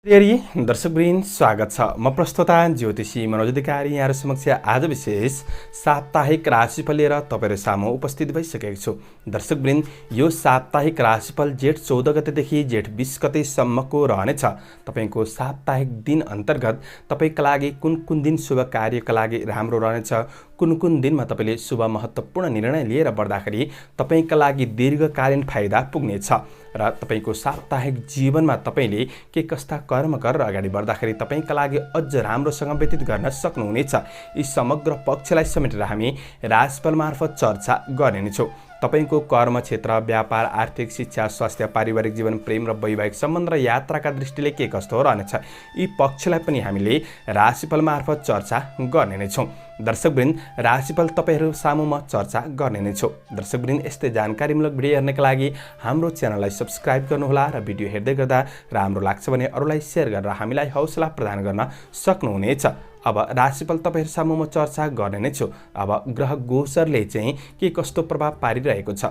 प्रिय दर्शकवृन्द, स्वागत छ। म प्रस्तोता ज्योतिषी मनोज अधिकारी यहाँहरू समक्ष आज विशेष साप्ताहिक राशिफल लिएर तपाईँहरू सामु उपस्थित भइसकेको छु। दर्शकवृन्द, यो साप्ताहिक राशिफल जेठ 14 गतेदेखि जेठ 20 गतेसम्मको रहनेछ। तपाईँको साप्ताहिक दिन अन्तर्गत तपाईँका लागि कुन कुन दिन शुभ कार्यका लागि राम्रो रहनेछ, कुन कुन दिनमा तपाईँले शुभ महत्त्वपूर्ण निर्णय लिएर बढ्दाखेरि तपाईँका लागि दीर्घकालीन फाइदा पुग्नेछ र तपाईँको साप्ताहिक जीवनमा तपाईँले के कस्ता कर्म गरेर अगाडि बढ्दाखेरि तपाईँका लागि अझ राम्रोसँग व्यतीत गर्न सक्नुहुनेछ। यी समग्र पक्षलाई समेटेर हामी राशिफल मार्फत चर्चा गर्ने नै छौँ। तपाईको कर्म क्षेत्र, व्यापार, आर्थिक, शिक्षा, स्वास्थ्य, पारिवारिक जीवन, प्रेम र वैवाहिक सम्बन्ध र यात्राका दृष्टिले के कस्तो रहनेछ, यी पक्षलाई पनि हामीले राशिफल मार्फत चर्चा गर्ने नै छौँ। दर्शकवृन्द, राशिफल तपाईहरू सामु म चर्चा गर्ने नै छु। दर्शकवृन्द, यस्तै जानकारीमूलक भिडियो हेर्नका लागि हाम्रो च्यानललाई सब्स्क्राइब गर्नुहोला र भिडियो हेर्दै गर्दा राम्रो लाग्छ भने अरूलाई सेयर गरेर हामीलाई हौसला प्रदान गर्न सक्नुहुनेछ। अब राशिफल तपाईहरू सामु म चर्चा गर्ने नै छु। अब ग्रह गोचरले चाहिँ के कस्तो प्रभाव पारिरहेको छ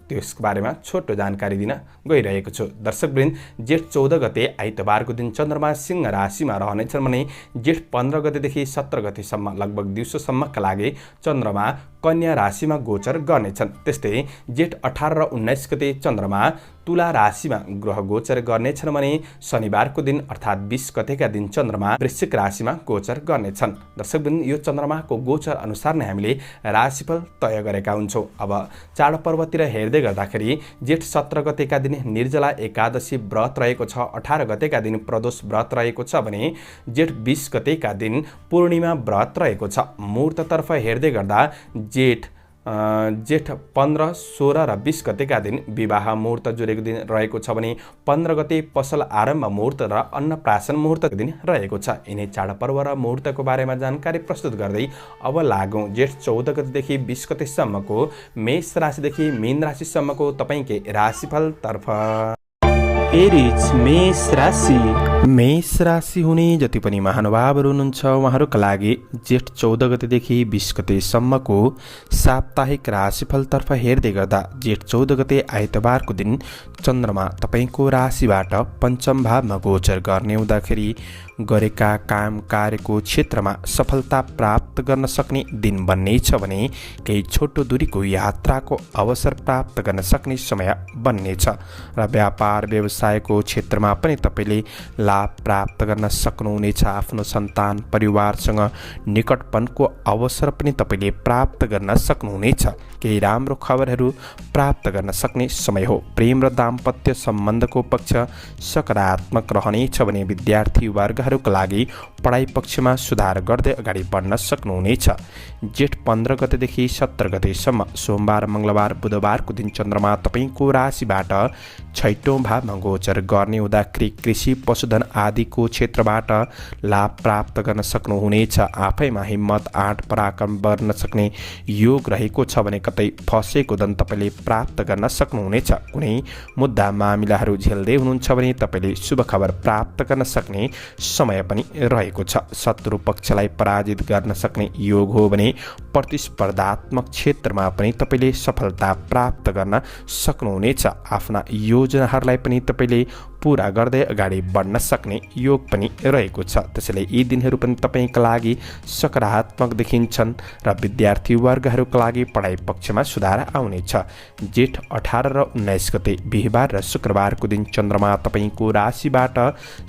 त्यसको बारेमा छोटो जानकारी दिन गइरहेको छु। दर्शकवृन्द, जेठ 14 गते आइतबारको दिन चन्द्रमा सिंह राशिमा रहनेछन् भने जेठ 15 गतेदेखि 17 गतेसम्म लगभग दिउँसोसम्मका लागि चन्द्रमा कन्या राशिमा गोचर गर्नेछन्। त्यस्तै जेठ 18 र 19 गते चन्द्रमा तुला राशिमा ग्रह गोचर गर्नेछन् भने शनिबारको दिन अर्थात् 20 गतेका दिन चन्द्रमा वृश्चिक राशिमा गोचर गर्नेछन्। दर्शकवृन्द, यो चन्द्रमाको गोचर अनुसार नै हामीले राशिफल तय गरेका हुन्छौँ। अब चाडपर्वतिर हेर्दै गर्दाखेरि जेठ 17 गतेका दिन निर्जला एकादशी व्रत रहेको छ, 18 गतेका दिन प्रदोष व्रत रहेको छ भने जेठ 20 गतेका दिन पूर्णिमा व्रत रहेको छ। मुहूर्ततर्फ हेर्दै गर्दा जेठ 15, 16 र 20 गतेका दिन विवाह मुहूर्त जुरेको दिन रहेको छ भने 15 गते पसल आरम्भ मुहूर्त र अन्नप्राशन मुहूर्तको दिन रहेको छ। यिनै चाडपर्व र मुहूर्तको बारेमा जानकारी प्रस्तुत गर्दै अब लागौँ जेठ 14 गतेदेखि 20 गतेसम्मको मेष राशिदेखि मीन राशिसम्मको तपाईँकै राशिफलतर्फ। एरिज मेष राशि हुने जति पनि महानुभावहरू हुनुहुन्छ उहाँहरूका लागि जेठ 14 गतेदेखि 20 गतेसम्मको साप्ताहिक राशिफलतर्फ हेर्दै गर्दा जेठ 14 गते आइतबारको दिन चन्द्रमा तपाईँको राशिबाट पञ्चम भावमा गोचर गर्ने हुँदाखेरि गरेका काम कार्यको क्षेत्रमा सफलता प्राप्त गर्न सक्ने दिन बन्नेछ भने केही छोटो दूरीको यात्राको अवसर प्राप्त गर्न सक्ने समय बन्नेछ र व्यापार व्यवसायको क्षेत्रमा पनि तपाईँले लाभ प्राप्त गर्न सक्नुहुनेछ। आफ्नो सन्तान परिवारसँग निकटपनको अवसर पनि तपाईँले प्राप्त गर्न सक्नुहुनेछ। केही राम्रो खबरहरू प्राप्त गर्न सक्ने समय हो। प्रेम र दाम्पत्य सम्बन्धको पक्ष सकारात्मक रहनेछ भने विद्यार्थी वर्गहरूका लागि पढाइ पक्षमा सुधार गर्दै अगाडि बढ्न सक्नुहुनेछ। जेठ 15 गतेदेखि 17 गतेसम्म सोमबार, मङ्गलबार, बुधबारको दिन चन्द्रमा तपाईँको राशिबाट 6औं भावमा गोचर गर्ने हुँदाखेरि कृषि, पशुधन आदिको क्षेत्रबाट लाभ प्राप्त गर्न सक्नुहुनेछ। आफैमा हिम्मत, आँट, पराक्रम बढ्न सक्ने योग रहेको छ भने कतै फसेको धन तपाईँले प्राप्त गर्न सक्नुहुनेछ। कुनै मुद्दा मामिलाहरू झेल्दै हुनुहुन्छ भने तपाईँले शुभ खबर प्राप्त गर्न सक्ने समय पनि रहेको छ। शत्रु पक्षलाई पराजित गर्न सक्ने योग हो भने प्रतिस्पर्धात्मक क्षेत्रमा पनि तपाईँले सफलता प्राप्त गर्न सक्नुहुनेछ। आफ्ना योजनाहरूलाई पनि तपाईँले पूरा गर्दै अगाडि बढ्न सक्ने योग पनि रहेको छ। त्यसैले यी दिनहरू पनि तपाईँका लागि सकारात्मक देखिन्छन् र विद्यार्थी वर्गहरूका लागि पढाइ पक्षमा सुधार आउनेछ। जेठ 18 र 19 गते बिहिबार र शुक्रबारको दिन चन्द्रमा तपाईँको राशिबाट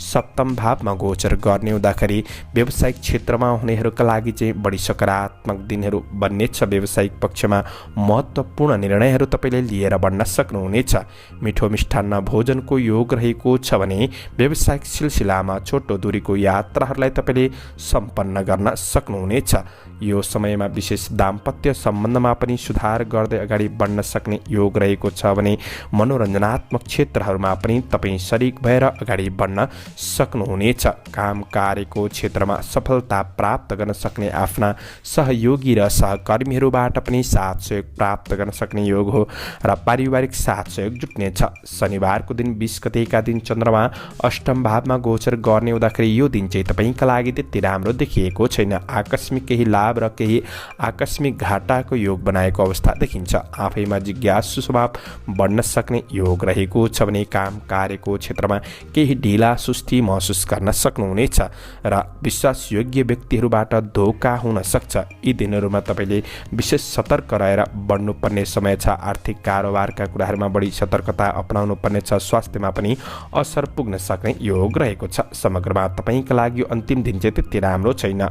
सप्तम भावमा गोचर गर्ने हुँदाखेरि व्यावसायिक क्षेत्रमा हुनेहरूका लागि चाहिँ बढी सकारात्मक दिनहरू बन्नेछ। व्यावसायिक पक्षमा महत्त्वपूर्ण निर्णयहरू तपाईँले लिएर बढ्न सक्नुहुनेछ। मिठो मिष्ठान्न भोजनको योग रहेको छ भने व्यावसायिक सिलसिलामा छोटो दूरीको यात्राहरूलाई तपाईँले सम्पन्न गर्न सक्नुहुनेछ। यो समयमा विशेष दाम्पत्य सम्बन्धमा पनि सुधार गर्दै अगाडि बढ्न सक्ने योग रहेको छ भने मनोरञ्जनात्मक क्षेत्रहरूमा पनि तपाईँ सरिक भएर अगाडि बढ्न सक्नुहुनेछ। काम कार्यको क्षेत्रमा सफलता प्राप्त गर्न सक्ने आफ्ना सहयोगी र सहकर्मीहरूबाट पनि साथ सहयोग प्राप्त गर्न सक्ने योग हो र पारिवारिक साथ सहयोग जुट्नेछ। शनिबारको दिन 20 गतेका दिन दिन चन्द्रमा अष्टम भावमा गोचर गर्ने हुँदाखेरि यो दिन चाहिँ तपाईँका लागि त्यति राम्रो देखिएको छैन। आकस्मिक केही लाभ र केही आकस्मिक घाटाको योग बनाएको अवस्था देखिन्छ। आफैमा जिज्ञासु स्वभाव बढ्न सक्ने योग रहेको छ भने काम कार्यको क्षेत्रमा केही ढिला सुस्ती महसुस गर्न सक्नुहुनेछ र विश्वासयोग्य व्यक्तिहरूबाट धोका हुन सक्छ। यी दिनहरूमा तपाईँले विशेष सतर्क रहेर बढ्नुपर्ने समय छ। आर्थिक कारोबारका कुराहरूमा बढी सतर्कता अपनाउनु पर्नेछ। स्वास्थ्यमा पनि असर पुग्न सक्ने योग रहेको छ। समग्रमा तपाईँका लागि अन्तिम दिन चाहिँ त्यति राम्रो छैन।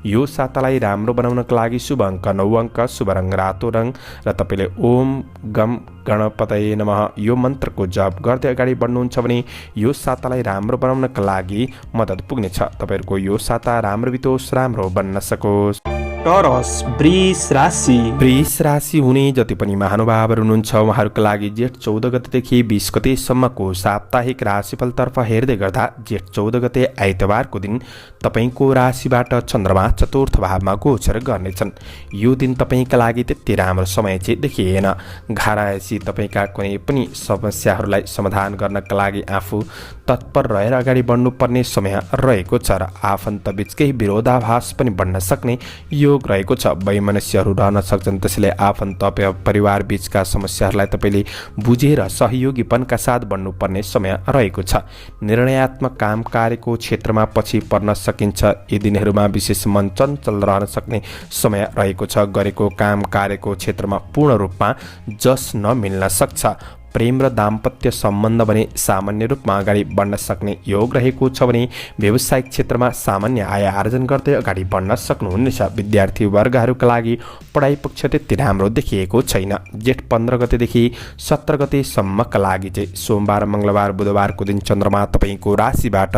यो सातालाई राम्रो बनाउनका लागि शुभ अङ्क 9 अङ्क, शुभ रङ रातो रङ र तपाईँले ओम गम गणपतये नमः यो मन्त्रको जप गर्दै अगाडि बढ्नुहुन्छ भने यो सातालाई राम्रो बनाउनका लागि मद्दत पुग्नेछ। तपाईँहरूको यो साता राम्रो बितोस्, राम्रो बन्न सकोस्। टरस वृष राशि। वृष राशि हुने जति पनि महानुभावहरू हुनुहुन्छ उहाँहरूका लागि जेठ 14 गतेदेखि 20 गतेसम्मको साप्ताहिक राशिफलतर्फ हेर्दै गर्दा जेठ 14 गते आइतबारको दिन तपाईँको राशिबाट चन्द्रमा चतुर्थ भावमा गोचर गर्नेछन्। यो दिन तपाईँका लागि त्यति राम्रो समय चाहिँ देखिएन। घाराएसी तपाईँका कुनै पनि समस्याहरूलाई समाधान गर्नका लागि आफू तत्पर रहेर अगाडि बढ्नुपर्ने समय रहेको छ र आफन्तबीच केही विरोधाभास पनि बढ्न सक्ने योग रहेको छ। वैमनस्यहरू रहन सक्छन्, त्यसैले आफन्त परिवार बीचका समस्याहरूलाई तपाईँले बुझेर सहयोगीपनका साथ बढ्नुपर्ने समय रहेको छ। निर्णयात्मक काम कार्यको क्षेत्रमा पछि पर्न सकिन्छ। यी दिनहरूमा विशेष मन चञ्चल रहन सक्ने समय रहेको छ। गरेको काम कार्यको क्षेत्रमा पूर्ण रूपमा जस नमिल्न सक्छ। प्रेम र दाम्पत्य सम्बन्ध भने सामान्य रूपमा अगाडि बढ्न सक्ने योग रहेको छ भने व्यावसायिक क्षेत्रमा सामान्य आय आर्जन गर्दै अगाडि बढ्न सक्नुहुनेछ। विद्यार्थी वर्गहरूका लागि पढाइ पक्ष त्यति राम्रो देखिएको छैन। जेठ 15 गतेदेखि 17 गतेसम्मका लागि चाहिँ सोमबार, मङ्गलबार, बुधबारको दिन चन्द्रमा तपाईँको राशिबाट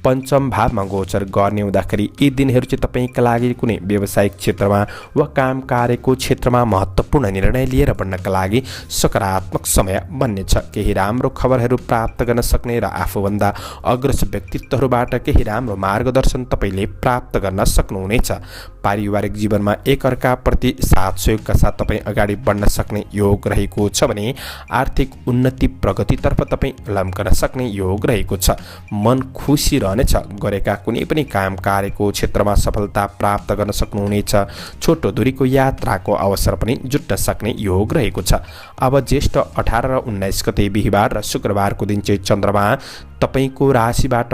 पञ्चम भावमा गोचर गर्ने हुँदाखेरि यी दिनहरू चाहिँ तपाईँका लागि कुनै व्यावसायिक क्षेत्रमा वा काम कार्यको क्षेत्रमा महत्त्वपूर्ण निर्णय लिएर बढ्नका लागि सकारात्मक समय बन्नेछ। केही राम्रो खबरहरू प्राप्त गर्न सक्ने र आफूभन्दा अग्रज व्यक्तित्वहरूबाट केही राम्रो मार्गदर्शन तपाईँले प्राप्त गर्न सक्नुहुनेछ। पारिवारिक जीवनमा एकअर्काप्रति साथ सहयोगका साथ तपाईँ अगाडि बढ्न सक्ने योग रहेको छ भने आर्थिक उन्नति प्रगतितर्फ तपाईँ लम्कन सक्ने योग रहेको छ। मन खुसी रहनेछ। गरेका कुनै पनि काम कार्यको क्षेत्रमा सफलता प्राप्त गर्न सक्नुहुनेछ। छोटो दूरीको यात्राको अवसर पनि जुट्न सक्ने योग रहेको छ। अब ज्येष्ठ 18 र 19 गते बिहिबार र शुक्रबारको दिन चाहिँ चन्द्रमा तपाईँको राशिबाट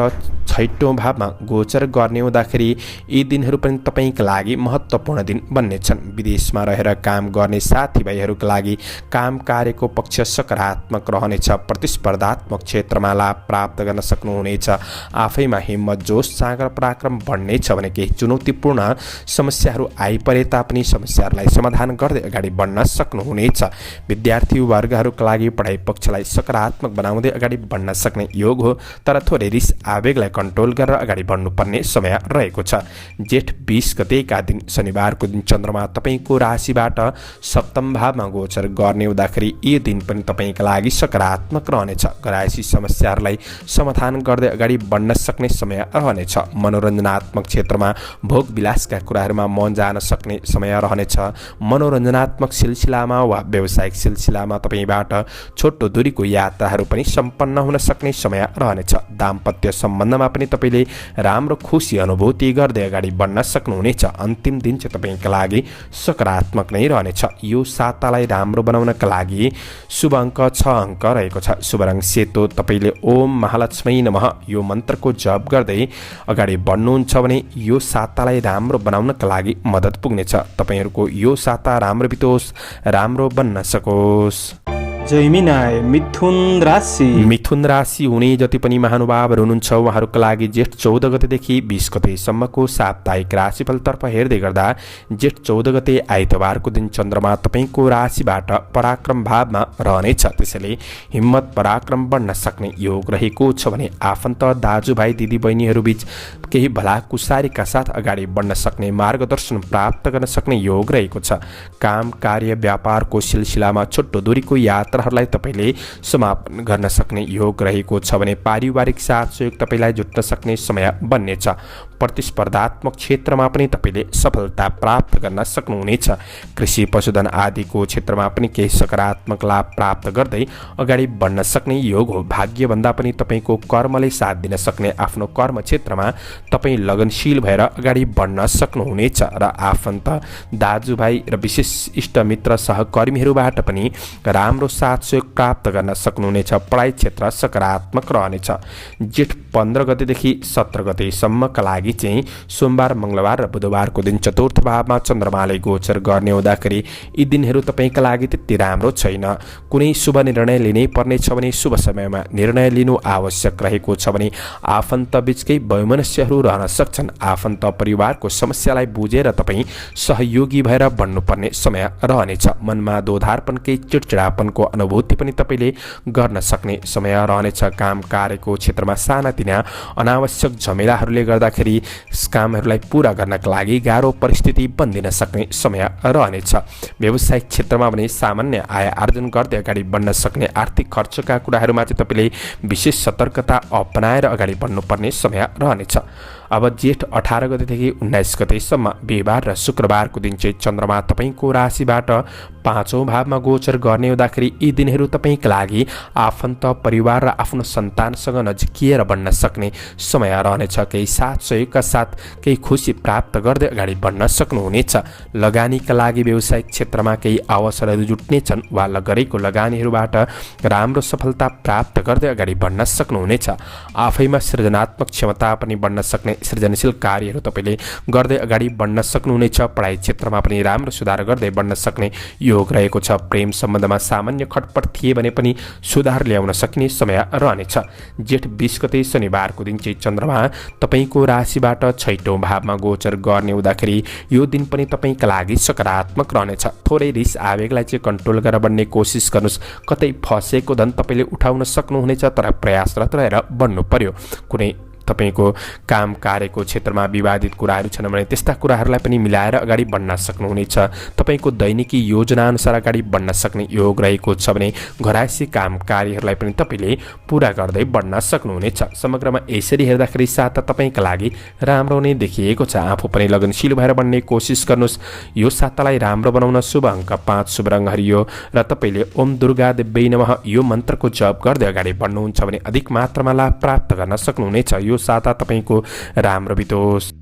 छैटौँ भावमा गोचर गर्ने हुँदाखेरि यी दिनहरू पनि तपाईँका लागि महत्त्वपूर्ण दिन बन्नेछन्। विदेशमा रहेर काम गर्ने साथीभाइहरूका लागि काम कार्यको पक्ष सकारात्मक रहनेछ। प्रतिस्पर्धात्मक क्षेत्रमा लाभ प्राप्त गर्न सक्नुहुनेछ। आफैमा हिम्मत, जोस, सागर, पराक्रम बढ्नेछ भने केही चुनौतीपूर्ण समस्याहरू आइपरे तापनि समस्याहरूलाई समाधान गर्दै अगाडि बढ्न सक्नुहुनेछ। विद्यार्थी वर्गहरूका लागि पढाइ पक्षलाई सकारात्मक बनाउँदै अगाडि बढ्न सक्ने योग हो, तर थोरै रिस आवेगलाई कन्ट्रोल गरेर अगाडि बढ्नुपर्ने समय रहेको छ। जेठ 20 गतेका दिन शनिबारको दिन चन्द्रमा तपाईँको राशिबाट सप्तम भावमा गोचर गर्ने हुँदाखेरि यी दिन पनि तपाईँका लागि सकारात्मक रहनेछ। घरायसी समस्याहरूलाई समाधान गर्दै अगाडि बढ्न सक्ने समय रहनेछ। मनोरञ्जनात्मक क्षेत्रमा भोग विलासका कुराहरूमा मन जान सक्ने समय रहनेछ। मनोरञ्जनात्मक सिलसिलामा वा व्यावसायिक सिलसिलामा तपाईँबाट छोटो दूरीको यात्राहरू पनि सम्पन्न हुन सक्ने समय रहनेछ। दाम्पत्य सम्बन्धमा पनि तपाईँले राम्रो खुसी अनुभूति गर्दै अगाडि बढ्न सक्नुहुनेछ। अन्तिम दिन चाहिँ तपाईँका लागि सकारात्मक नै रहनेछ। यो सातालाई राम्रो बनाउनका लागि शुभ अङ्क 6 अङ्क रहेको छ। शुभ रङ सेतो। तपाईँले ओम महालक्ष्मी नमः यो मन्त्रको जप गर्दै अगाडि बढ्नुहुन्छ भने यो सातालाई राम्रो बनाउनका लागि मद्दत पुग्नेछ। तपाईँहरूको यो साता राम्रो बितोस्, राम्रो बन्न सकोस्। जैमिनाय मिथुन राशि। मिथुन राशि हुने जति पनि महानुभावहरू हुनुहुन्छ उहाँहरूका लागि जेठ 14 गतेदेखि 20 गतेसम्मको साप्ताहिक राशिफलतर्फ हेर्दै गर्दा जेठ 14 गते आइतबारको दिन चन्द्रमा तपाईँको राशिबाट पराक्रम भावमा रहनेछ। त्यसैले हिम्मत, पराक्रम बढ्न सक्ने योग रहेको छ भने आफन्त, दाजुभाइ, दिदीबहिनीहरू बीच केही भलाकुसारीका साथ अगाडि बढ्न सक्ने, मार्गदर्शन प्राप्त गर्न सक्ने योग रहेको छ। काम कार्य व्यापारको सिलसिलामा छोटो दूरीको यात्रा यात्राहरूलाई तपाईँले समापन गर्न सक्ने योग रहेको छ भने पारिवारिक साथ सहयोग तपाईँलाई जुट्न सक्ने समय बन्नेछ। प्रतिस्पर्धात्मक क्षेत्रमा पनि तपाईँले सफलता प्राप्त गर्न सक्नुहुनेछ। कृषि पशुधन आदिको क्षेत्रमा पनि केही सकारात्मक लाभ प्राप्त गर्दै अगाडि बढ्न सक्ने योग हो। भाग्यभन्दा पनि तपाईँको कर्मले साथ दिन सक्ने आफ्नो कर्म क्षेत्रमा तपाईँ लगनशील भएर अगाडि बढ्न सक्नुहुनेछ र आफन्त दाजुभाइ र विशेष इष्टमित्र सहकर्मीहरूबाट पनि राम्रो साथ सहयोग प्राप्त गर्न सक्नुहुनेछ। पढाइ क्षेत्र सकारात्मक रहनेछ। जेठ 15 गतेदेखि 17 गतेसम्मका लागि चाहिँ सोमबार, मङ्गलबार र बुधबारको दिन चतुर्थ भावमा चन्द्रमाले गोचर गर्ने हुँदाखेरि यी दिनहरू तपाईँका लागि त्यति राम्रो छैन। कुनै शुभ निर्णय लिनै पर्नेछ भने शुभ समयमा निर्णय लिनु आवश्यक रहेको छ भने आफन्त बीचकै वैमनस्यहरू रहन सक्छन्। आफन्त परिवारको समस्यालाई बुझेर तपाईँ सहयोगी भएर बढ्नुपर्ने समय रहनेछ। मनमा दोधारपनकै चिडचिडापनको अनुभूति पनि तपाईँले गर्न सक्ने समय रहनेछ। काम कार्यको क्षेत्रमा सानातिना अनावश्यक झमेलाहरूले गर्दाखेरि कामहरूलाई पूरा गर्नका लागि गाह्रो परिस्थिति बन्दिन सक्ने समय रहनेछ। व्यावसायिक क्षेत्रमा पनि सामान्य आय आर्जन गर्दै अगाडि बढ्न सक्ने आर्थिक खर्चका कुराहरूमा चाहिँ तपाईँले विशेष सतर्कता अपनाएर अगाडि बढ्नुपर्ने समय रहनेछ। अब जेठ 18 गतेदेखि 19 गतेसम्म बिहिबार र शुक्रबारको दिन चाहिँ चन्द्रमा तपाईँको राशिबाट 5औं भावमा गोचर गर्ने हुँदाखेरि यी दिनहरू तपाईँका लागि आफन्त परिवार र आफ्नो सन्तानसँग नजिकिएर बढ्न सक्ने समय रहनेछ। केही साथ सहयोगका साथ केही खुसी प्राप्त गर्दै अगाडि बढ्न सक्नुहुनेछ। लगानीका लागि व्यावसायिक क्षेत्रमा केही अवसरहरू जुट्नेछन् वा गरेको लगानीहरूबाट राम्रो सफलता प्राप्त गर्दै अगाडि बढ्न सक्नुहुनेछ। आफैमा सृजनात्मक क्षमता पनि बढ्न सक्ने सृजनशील कार्यहरू तपाईँले गर्दै अगाडि बढ्न सक्नुहुनेछ। पढाइ क्षेत्रमा पनि राम्रो सुधार गर्दै बढ्न सक्ने योग रहेको छ। प्रेम सम्बन्धमा सामान्य खटपट थिए भने पनि सुधार ल्याउन सक्ने समय रहनेछ। जेठ 20 गते शनिबारको दिन चाहिँ चन्द्रमा तपाईँको राशिबाट 6औं भावमा गोचर गर्ने हुँदाखेरि यो दिन पनि तपाईँका लागि सकारात्मक रहनेछ। थोरै रिस आवेगलाई चाहिँ कन्ट्रोल गरेर बढ्ने कोसिस गर्नुहोस्। कतै फसेको धन तपाईँले उठाउन सक्नुहुनेछ तर प्रयासरत रहेर बढ्नु पर्यो। कुनै तपाईँको काम कार्यको क्षेत्रमा विवादित कुराहरू छन् भने त्यस्ता कुराहरूलाई पनि मिलाएर अगाडि बढ्न सक्नुहुनेछ। तपाईँको दैनिकी योजना अनुसार अगाडि बढ्न सक्ने योग रहेको छ भने घरायसी काम कार्यहरूलाई पनि तपाईँले पुरा गर्दै बढ्न सक्नुहुनेछ। समग्रमा यसरी हेर्दाखेरि साता तपाईँका लागि राम्रो नै देखिएको छ। आफू पनि लगनशील भएर बढ्ने कोसिस गर्नुहोस्। यो सातालाई राम्रो बनाउन शुभ अङ्क 5, शुभ रङ हरियो र तपाईँले ओम दुर्गा देव्यै नमः यो मन्त्रको जप गर्दै अगाडि बढ्नुहुन्छ भने अधिक मात्रामा लाभ प्राप्त गर्न सक्नुहुनेछ। यो साता तपाईँको राम्रो बितोस्।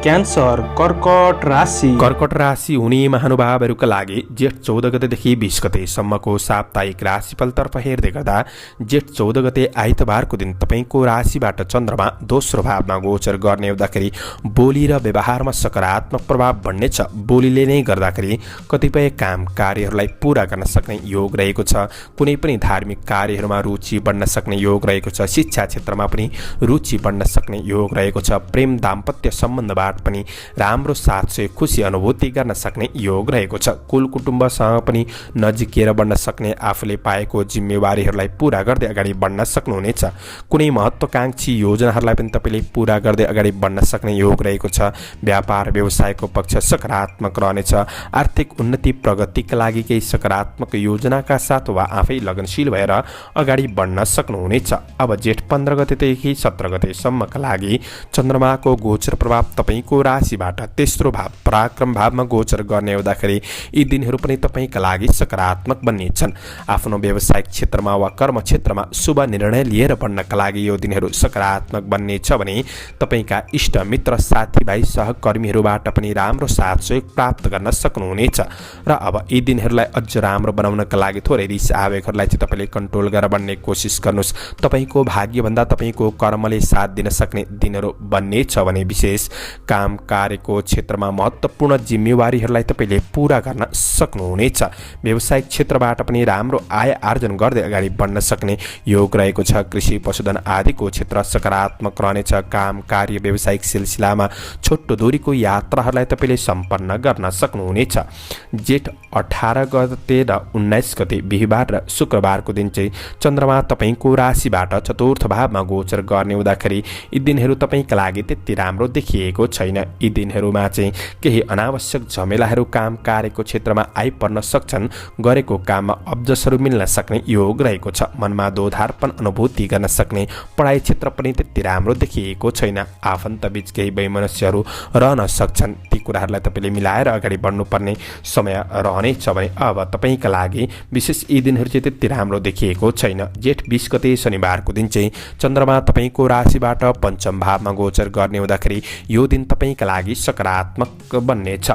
क्यान्सर, कर्कट राशि। कर्कट राशि हुने महानुभावहरूका लागि जेठ 14 गतेदेखि 20 गतेसम्मको साप्ताहिक राशिफलतर्फ हेर्दै गर्दा जेठ 14 गते आइतबारको दिन तपाईँको राशिबाट चन्द्रमा दोस्रो भावमा गोचर गर्ने हुँदाखेरि बोली र व्यवहारमा सकारात्मक प्रभाव बढ्नेछ। बोलीले नै गर्दाखेरि कतिपय काम कार्यहरूलाई पुरा गर्न सक्ने योग रहेको छ। कुनै पनि धार्मिक कार्यहरूमा रुचि बढ्न सक्ने योग रहेको छ। शिक्षा क्षेत्रमा पनि रुचि बढ्न सक्ने योग रहेको छ। प्रेम दाम्पत्य सम्बन्धबाट पनि राम्रो साथ सहयोग खुसी अनुभूति गर्न सक्ने योग रहेको छ। कुल कुटुम्बसँग पनि नजिकिएर बढ्न सक्ने आफूले पाएको जिम्मेवारीहरूलाई पूरा गर्दै अगाडि बढ्न सक्नुहुनेछ। कुनै महत्त्वकांक्षी योजनाहरूलाई पनि तपाईँले पूरा गर्दै अगाडि बढ्न सक्ने योग रहेको छ। व्यापार व्यवसायको पक्ष सकारात्मक रहनेछ। आर्थिक उन्नति प्रगतिका लागि केही सकारात्मक योजनाका साथ वा आफै लगनशील भएर अगाडि बढ्न सक्नुहुनेछ। अब जेठ 15 गतेदेखि 17 गतेसम्मका लागि चन्द्रमाको गोचर प्रभाव तपाईँ को राशिबाट तेस्रो भाव पराक्रम भावमा गोचर गर्ने हुँदाखेरि यी दिनहरू पनि तपाईँका लागि सकारात्मक बन्नेछन्। आफ्नो व्यावसायिक क्षेत्रमा वा कर्म क्षेत्रमा शुभ निर्णय लिएर बढ्नका लागि यो दिनहरू सकारात्मक बन्नेछ भने तपाईँका इष्ट मित्र साथीभाइ सहकर्मीहरूबाट पनि राम्रो साथ सहयोग प्राप्त गर्न सक्नुहुनेछ। र अब यी दिनहरूलाई अझ राम्रो बनाउनका लागि थोरै रिस आवेगहरूलाई चाहिँ तपाईँले कन्ट्रोल गरेर बढ्ने कोसिस गर्नुहोस्। तपाईँको भाग्यभन्दा तपाईँको कर्मले साथ दिन सक्ने दिनहरू बन्नेछ भने विशेष काम कार्यको क्षेत्रमा महत्त्वपूर्ण जिम्मेवारीहरूलाई तपाईँले पूरा गर्न सक्नुहुनेछ। व्यावसायिक क्षेत्रबाट पनि राम्रो आय आर्जन गर्दै अगाडि बढ्न सक्ने योग रहेको छ। कृषि पशुधन आदिको क्षेत्र सकारात्मक रहनेछ। काम कार्य व्यावसायिक सिलसिलामा छोटो दूरीको यात्राहरूलाई तपाईँले सम्पन्न गर्न सक्नुहुनेछ। जेठ 18 गते र 19 गते बिहिबार र शुक्रबारको दिन चाहिँ चन्द्रमा तपाईँको राशिबाट चतुर्थ भावमा गोचर गर्ने हुँदाखेरि यी दिनहरू तपाईँका लागि त्यति राम्रो देखिएको छैन। छैन। यी दिनहरूमा चाहिँ केही अनावश्यक झमेलाहरू काम कार्यको क्षेत्रमा आइपर्न सक्छन्। गरेको काममा अब्जसहरू मिल्न सक्ने योग रहेको छ। मनमा दोधारपन अनुभूति गर्न सक्ने। पढाइ क्षेत्र पनि त्यति राम्रो देखिएको छैन। आफन्तबीच केही वैमनस्यहरू रहन सक्छन्। ती कुराहरूलाई तपाईँले मिलाएर अगाडि बढ्नुपर्ने समय रहनेछ भने अब तपाईँका लागि विशेष यी दिनहरू चाहिँ त्यति राम्रो देखिएको छैन। जेठ 20 गते शनिबारको दिन चाहिँ चन्द्रमा तपाईँको राशिबाट पञ्चम भावमा गोचर गर्ने हुँदाखेरि यो दिन तपाईँका लागि सकारात्मक बन्नेछ।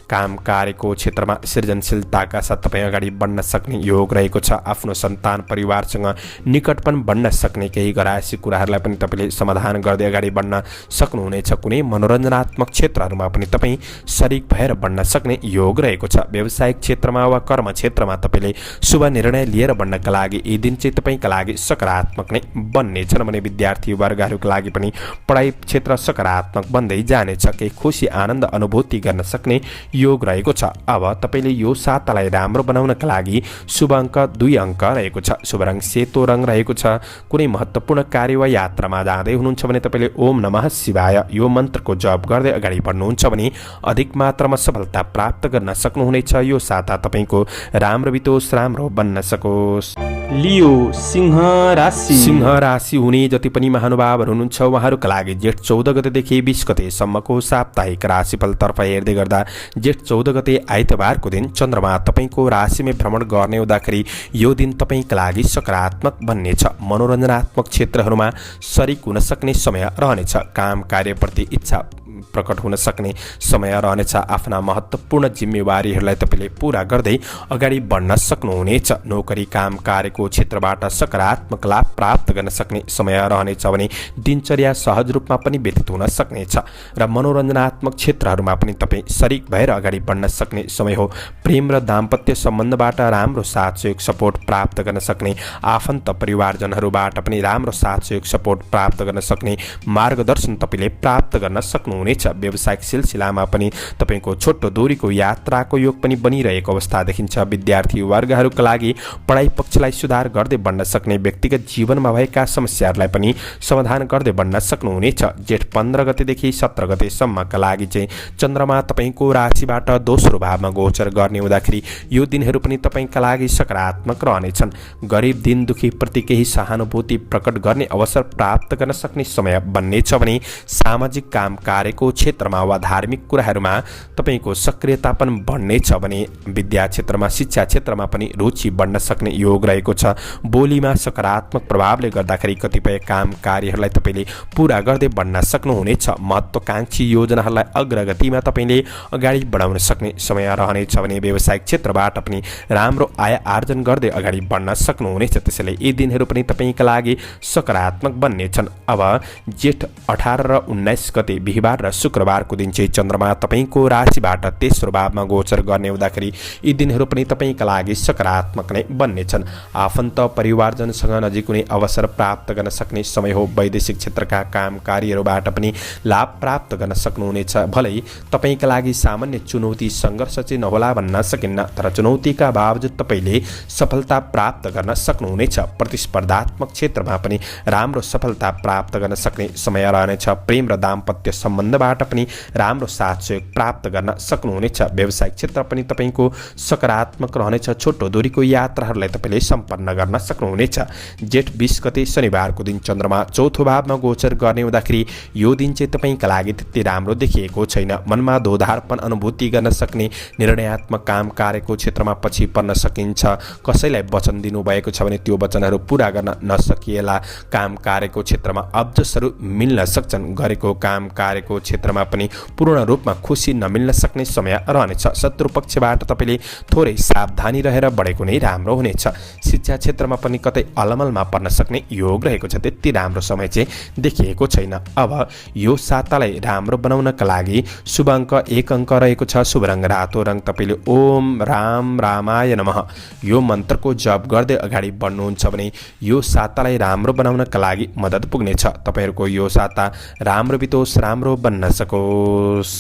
काम कार्यको क्षेत्रमा सृजनशीलताका साथ तपाईँ अगाडि बढ्न सक्ने योग रहेको छ। आफ्नो सन्तान परिवारसँग निकटपन बढ्न सक्ने केही घरायसी कुराहरूलाई पनि तपाईँले समाधान गर्दै अगाडि बढ्न सक्नुहुनेछ। कुनै मनोरञ्जनात्मक क्षेत्रहरूमा पनि तपाईँ सरिक भएर बढ्न सक्ने योग रहेको छ। व्यावसायिक क्षेत्रमा वा कर्म क्षेत्रमा तपाईँले शुभ निर्णय लिएर बढ्नका लागि यी दिन चाहिँ तपाईँका लागि सकारात्मक नै बन्नेछन् भने विद्यार्थी वर्गहरूका लागि पनि पढाइ क्षेत्र सकारात्मक बन्दै जानेछ। केही खुसी आनन्द अनुभूति गर्न सक्ने योग रहेको छ। अब तपाईँले यो सातालाई राम्रो बनाउनका लागि शुभ अङ्क 2 अङ्क रहेको छ। शुभ रङ सेतो रङ रहेको छ। कुनै महत्त्वपूर्ण कार्य वा यात्रामा जाँदै हुनुहुन्छ भने तपाईँले ओम नमः शिवाय यो मन्त्रको जप गर्दै अगाडि बढ्नुहुन्छ भने अधिक मात्रामा सफलता प्राप्त गर्न सक्नुहुनेछ। यो साता तपाईँको राम्रो बितोस्, राम्रो बन्न सकोस्। लियो सिंह राशि। सिंह राशि हुने जति पनि महानुभावहरू हुनुहुन्छ उहाँहरूका लागि जेठ 14 गतेदेखि 20 गतेसम्मको साप्ताहिक राशिफलतर्फ हेर्दै गर्दा जेठ 14 गते आइतबारको दिन चन्द्रमा तपाईँको राशिमै भ्रमण गर्ने हुँदाखेरि यो दिन तपाईँका लागि सकारात्मक बन्नेछ। मनोरञ्जनात्मक क्षेत्रहरूमा सरिक हुन सक्ने समय रहनेछ। काम कार्यप्रति इच्छा प्रकट हुन सक्ने समय रहनेछ। आफ्ना महत्त्वपूर्ण जिम्मेवारीहरूलाई तपाईँले पूरा गर्दै अगाडि बढ्न सक्नुहुनेछ। नोकरी काम कार्यको क्षेत्रबाट सकारात्मक लाभ प्राप्त गर्न सक्ने समय रहनेछ भने दिनचर्या सहज रूपमा पनि व्यतीत हुन सक्नेछ र मनोरञ्जनात्मक क्षेत्रहरूमा पनि तपाईँ सरिक भएर अगाडि बढ्न सक्ने समय हो। प्रेम र दाम्पत्य सम्बन्धबाट राम्रो साथ सहयोग सपोर्ट प्राप्त गर्न सक्ने, आफन्त परिवारजनहरूबाट पनि राम्रो साथ सहयोग सपोर्ट प्राप्त गर्न सक्ने मार्गदर्शन तपाईँले प्राप्त गर्न सक्नुहुनेछ। व्यावसायिक सिलसिलामा पनि तपाईँको छोटो दूरीको यात्राको योग पनि बनिरहेको अवस्था देखिन्छ। विद्यार्थी वर्गहरूका लागि पढाइ पक्षलाई सुधार गर्दै बढ्न सक्ने, व्यक्तिगत जीवनमा भएका समस्याहरूलाई पनि समाधान गर्दै बढ्न सक्नुहुनेछ। जेठ 15 गतेदेखि 17 गतेसम्मका लागि चाहिँ चन्द्रमा तपाईँको राशिबाट दोस्रो भावमा गोचर गर्ने हुँदाखेरि यो दिनहरू पनि तपाईँका लागि सकारात्मक रहनेछन्। गरिब दिन दुखीप्रति केही सहानुभूति प्रकट गर्ने अवसर प्राप्त गर्न सक्ने समय बन्नेछ भने सामाजिक काम कार्यको क्षेत्रमा वा धार्मिक कुराहरूमा तपाईँको सक्रियता पनि बढ्नेछ भने विद्या क्षेत्रमा शिक्षा क्षेत्रमा पनि रुचि बढ्न सक्ने योग रहेको छ। बोलीमा सकारात्मक प्रभावले गर्दाखेरि कतिपय काम कार्यहरूलाई तपाईँले पूरा गर्दै बढ्न सक्नुहुनेछ। महत्त्वकांक्षी योजनाहरूलाई अग्रगतिमा तपाईँले अगाडि बढाउन सक्ने समय रहनेछ भने व्यावसायिक क्षेत्रबाट पनि राम्रो आय आर्जन गर्दै अगाडि बढ्न सक्नुहुनेछ। त्यसैले यी दिनहरू पनि तपाईँका लागि सकारात्मक बन्नेछन्। अब जेठ 18 र 19 गते बिहिबार र शुक्रबारको दिन चाहिँ चन्द्रमा तपाईँको राशिबाट तेस्रो भावमा गोचर गर्ने हुँदाखेरि यी दिनहरू पनि तपाईँका लागि सकारात्मक नै बन्नेछन्। आफन्त परिवारजनसँग नजिक हुने अवसर प्राप्त गर्न सक्ने समय हो। वैदेशिक क्षेत्रका काम कार्यहरूबाट पनि लाभ प्राप्त गर्न सक्नुहुनेछ। भलै तपाईँका लागि सामान्य चुनौती सङ्घर्ष चाहिँ नहोला भन्न सकिन्न, तर चुनौतीका बावजुद तपाईँले सफलता प्राप्त गर्न सक्नुहुनेछ। प्रतिस्पर्धात्मक क्षेत्रमा पनि राम्रो सफलता प्राप्त गर्न सक्ने समय रहनेछ। प्रेम र दाम्पत्य सम्बन्धबाट पनि राम्रो साथ सहयोग प्राप्त गर्न सक्नुहुनेछ। व्यावसायिक क्षेत्र पनि तपाईँको सकारात्मक रहनेछ। छोटो दूरीको यात्राहरूलाई तपाईँले सम्पन्न गर्न सक्नुहुनेछ। जेठ 20 गते शनिबारको दिन चन्द्रमा चौथो भावमा गोचर गर्ने हुँदाखेरि यो दिन चाहिँ तपाईँका लागि त्यति राम्रो देखिएको छैन। मनमा दोधारपन अनुभूति गर्न सक्ने, निर्णयात्मक काम कार्यको क्षेत्रमा पछि पर्न सकिन्छ। कसैलाई वचन दिनुभएको छ भने त्यो वचनहरू पूरा गर्न नसकिएला। काम कार्यको क्षेत्रमा अब्जसहरू मिल्न सक्छन्। गरेको काम कार्यको क्षेत्रमा पनि पूर्ण रूपमा खुसी नमिल्न सक्ने समय रहनेछ। शत्रु पक्षबाट तपाईँले थोरै सावधानी रहेर बढेको नै राम्रो हुनेछ। शिक्षा क्षेत्रमा पनि कतै अलमलमा पर्न सक्ने योग रहेको छ। त्यति राम्रो समय चाहिँ देखिएको छैन। अब यो सातालाई राम्रो बनाउनका लागि शुभ अङ्क 1 अङ्क रहेको छ। शुभ रङ रातो रङ। तपाईँले ओम राम रामाय नमः यो मन्त्रको जप गर्दै अगाडि बढ्नुहुन्छ भने यो सातालाई राम्रो बनाउनका लागि मद्दत पुग्नेछ। तपाईँहरूको यो साता राम्रो बितोस्, राम्रो बन्न सकोस्।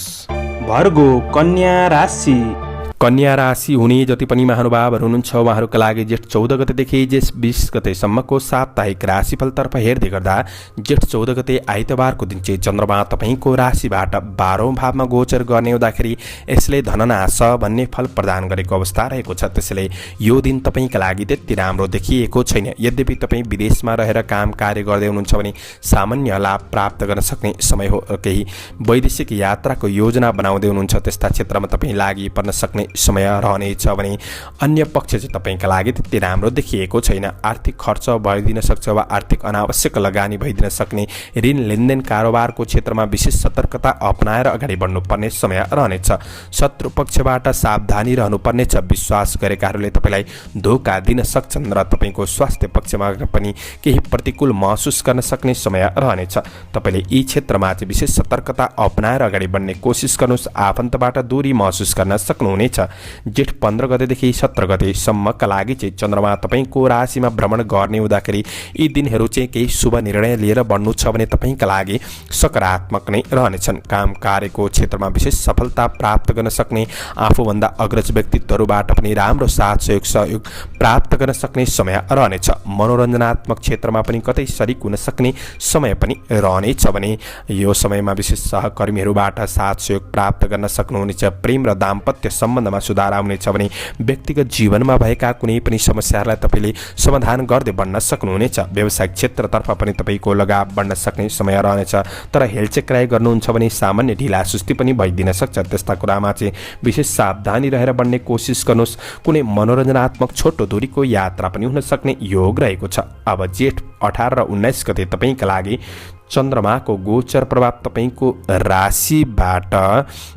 भर्गो कन्या राशि। कन्या राशि हुने जति पनि महानुभावहरू हुनुहुन्छ उहाँहरूका लागि जेठ 14 गतेदेखि जेठ 20 गतेसम्मको साप्ताहिक राशिफलतर्फ हेर्दै गर्दा जेठ 14 गते आइतबारको दिन चाहिँ चन्द्रमा तपाईँको राशिबाट 12औं भावमा गोचर गर्ने हुँदाखेरि यसले धननाश भन्ने फल प्रदान गरेको अवस्था रहेको छ। त्यसैले यो दिन तपाईँका लागि त्यति राम्रो देखिएको छैन। यद्यपि तपाईँ विदेशमा रहेर काम कार्य गर्दै हुनुहुन्छ भने सामान्य लाभ प्राप्त गर्न सक्ने समय हो। केही वैदेशिक यात्राको योजना बनाउँदै हुनुहुन्छ त्यस्ता क्षेत्रमा तपाईँ लागि पर्न सक्ने समय रहनेछ भने अन्य पक्ष चाहिँ तपाईँका लागि त्यति राम्रो देखिएको छैन। आर्थिक खर्च भइदिन सक्छ वा आर्थिक अनावश्यक लगानी भइदिन सक्ने ऋण लेनदेन कारोबारको क्षेत्रमा विशेष सतर्कता अपनाएर अगाडि बढ्नुपर्ने समय रहनेछ। शत्रु पक्षबाट सावधानी रहनुपर्नेछ। विश्वास गरेकाहरूले तपाईँलाई धोका दिन सक्छन् र तपाईँको स्वास्थ्य पक्षमा पनि केही प्रतिकूल महसुस गर्न सक्ने समय रहनेछ। तपाईँले यी क्षेत्रमा चाहिँ विशेष सतर्कता अपनाएर अगाडि बढ्ने कोसिस गर्नुहोस्। आफन्तबाट दूरी महसुस गर्न सक्नुहुनेछ। जेठ 15 गतेदेखि 17 गतेसम्मका लागि चाहिँ चन्द्रमा तपाईँको राशिमा भ्रमण गर्ने हुँदाखेरि यी दिनहरू चाहिँ केही शुभ निर्णय लिएर बढ्नु छ भने तपाईँका लागि सकारात्मक नै रहनेछन्। काम कार्यको क्षेत्रमा विशेष सफलता प्राप्त गर्न सक्ने आफूभन्दा अग्रज व्यक्तित्वहरूबाट पनि राम्रो साथ सहयोग प्राप्त गर्न सक्ने समय रहनेछ। मनोरञ्जनात्मक क्षेत्रमा पनि कतै सरिक हुन सक्ने समय पनि रहनेछ भने यो समयमा विशेष सहकर्मीहरूबाट साथ सहयोग प्राप्त गर्न सक्नुहुनेछ। प्रेम र दाम्पत्य सम्बन्धमा सुधार आउनेछ भने व्यक्तिगत जीवनमा भएका कुनै पनि समस्याहरूलाई तपाईँले समाधान गर्दै बढ्न सक्नुहुनेछ। व्यावसायिक क्षेत्रतर्फ पनि तपाईँको लगाव बढ्न सक्ने समय रहनेछ। तर हेलचेक्राइ गर्नुहुन्छ भने सामान्य ढिला सुस्ती पनि भइदिन सक्छ। त्यस्ता कुरामा चाहिँ विशेष सावधानी रहेर बढ्ने कोसिस गर्नुहोस्। कुनै मनोरञ्जनात्मक छोटो दूरीको यात्रा पनि हुन सक्ने योग रहेको छ। अब जेठ 18 र 19 गते तपाईँका लागि चन्द्रमाको गोचर प्रभाव तपाईँको राशिबाट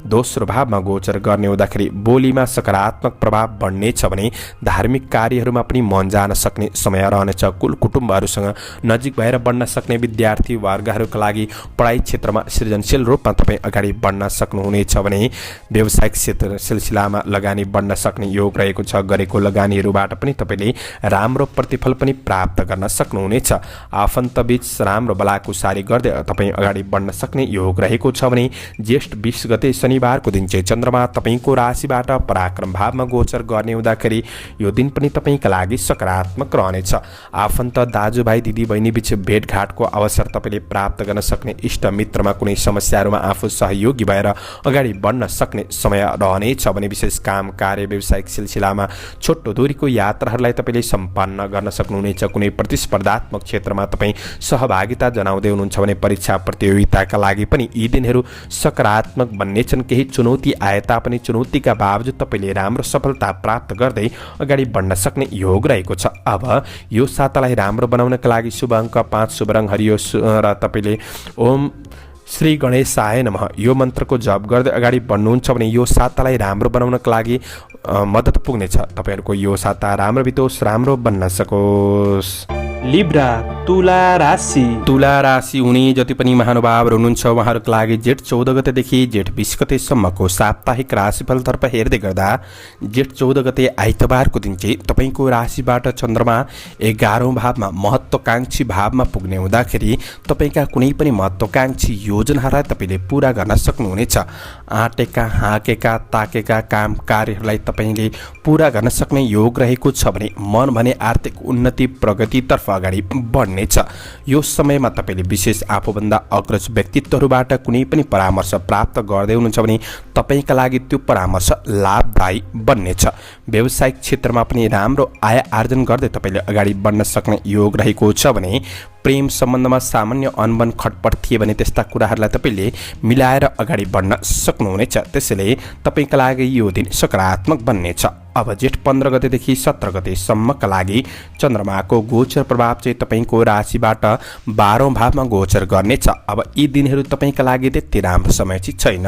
दोस्रो भावमा गोचर गर्ने हुँदाखेरि बोलीमा सकारात्मक प्रभाव बढ्नेछ भने धार्मिक कार्यहरूमा पनि मन जान सक्ने समय रहनेछ। कुल कुटुम्बहरूसँग नजिक भएर बढ्न सक्ने विद्यार्थी वर्गहरूका लागि पढाइ क्षेत्रमा सृजनशील रूपमा तपाईँ अगाडि बढ्न सक्नुहुनेछ भने व्यावसायिक क्षेत्र सिलसिलामा लगानी बढ्न सक्ने योग रहेको छ। गरेको लगानीहरूबाट पनि तपाईँले राम्रो प्रतिफल पनि प्राप्त गर्न सक्नुहुनेछ। आफन्तबीच राम्रो बलाकुसारी गर्दै तपाईँ अगाडि बढ्न सक्ने योग रहेको छ भने जेठ 20 गते शनिबारको दिन चाहिँ चन्द्रमा तपाईँको राशिबाट पराक्रम भावमा गोचर गर्ने हुँदाखेरि यो दिन पनि तपाईँका लागि सकारात्मक रहनेछ। आफन्त दाजुभाइ दिदीबहिनी बीच भेटघाटको अवसर तपाईँले प्राप्त गर्न सक्ने, इष्ट मित्रमा कुनै समस्याहरूमा आफू सहयोगी भएर अगाडि बढ्न सक्ने समय रहनेछ भने विशेष काम कार्य व्यावसायिक सिलसिलामा छोटो दूरीको यात्राहरूलाई तपाईँले सम्पन्न गर्न सक्नुहुनेछ। कुनै प्रतिस्पर्धात्मक क्षेत्रमा तपाईँ सहभागिता जनाउँदै हुनुहुन्छ भने परीक्षा प्रतियोगिताका लागि पनि यी दिनहरू सकारात्मक बन्नेछन्। केही चुनौती आए तापनि चुनौतीका बावजुद तपाईँले राम्रो सफलता प्राप्त गर्दै अगाडि बढ्न सक्ने योग रहेको छ। अब यो सातालाई राम्रो बनाउनका लागि शुभ अङ्क 5, शुभ रङ हरियो र तपाईँले ओम श्री गणेशाय नमः यो मन्त्रको जप गर्दै अगाडि बढ्नुहुन्छ भने यो सातालाई राम्रो बनाउनका लागि मद्दत पुग्नेछ। तपाईँहरूको यो साता राम्रो बितोस्, राम्रो बन्न सकोस्। लिब्रा तुला राशि हुने जति पनि महानुभावहरू हुनुहुन्छ उहाँहरूका लागि जेठ 14 गतेदेखि जेठ 20 गतेसम्मको साप्ताहिक राशिफलतर्फ हेर्दै गर्दा जेठ 14 गते आइतबारको दिन चाहिँ तपाईँको राशिबाट चन्द्रमा 11औं भावमा महत्त्वकाङ्क्षी भावमा पुग्ने हुँदाखेरि तपाईँका कुनै पनि महत्त्वकाङ्क्षी योजनाहरूलाई तपाईँले पुरा गर्न सक्नुहुनेछ। आँटेका हाँकेका ताकेका काम कार्यहरूलाई तपाईँले पुरा गर्न सक्ने योग रहेको छ भने मन भने आर्थिक उन्नति प्रगतितर्फ अगाडि बढ्नेछ। यो समयमा तपाईँले विशेष आफूभन्दा अग्रज व्यक्तित्वहरूबाट कुनै पनि परामर्श प्राप्त गर्दै हुनुहुन्छ भने तपाईँका लागि त्यो परामर्श लाभदायी बन्नेछ। व्यावसायिक क्षेत्रमा पनि राम्रो आय आर्जन गर्दै तपाईँले अगाडि बढ्न सक्ने योग रहेको छ भने प्रेम सम्बन्धमा सामान्य अनबन खटपट थिए भने त्यस्ता कुराहरूलाई तपाईँले मिलाएर अगाडि बढ्न सक्नुहुनेछ। त्यसैले तपाईँका लागि यो दिन सकारात्मक बन्नेछ। अब जेठ 15 गतेदेखि 17 गतेसम्मका लागि चन्द्रमाको गोचर प्रभाव चाहिँ तपाईँको राशिबाट 12औं भावमा गोचर गर्नेछ। अब यी दिनहरू तपाईँका लागि त्यति राम्रो समय चाहिँ छैन।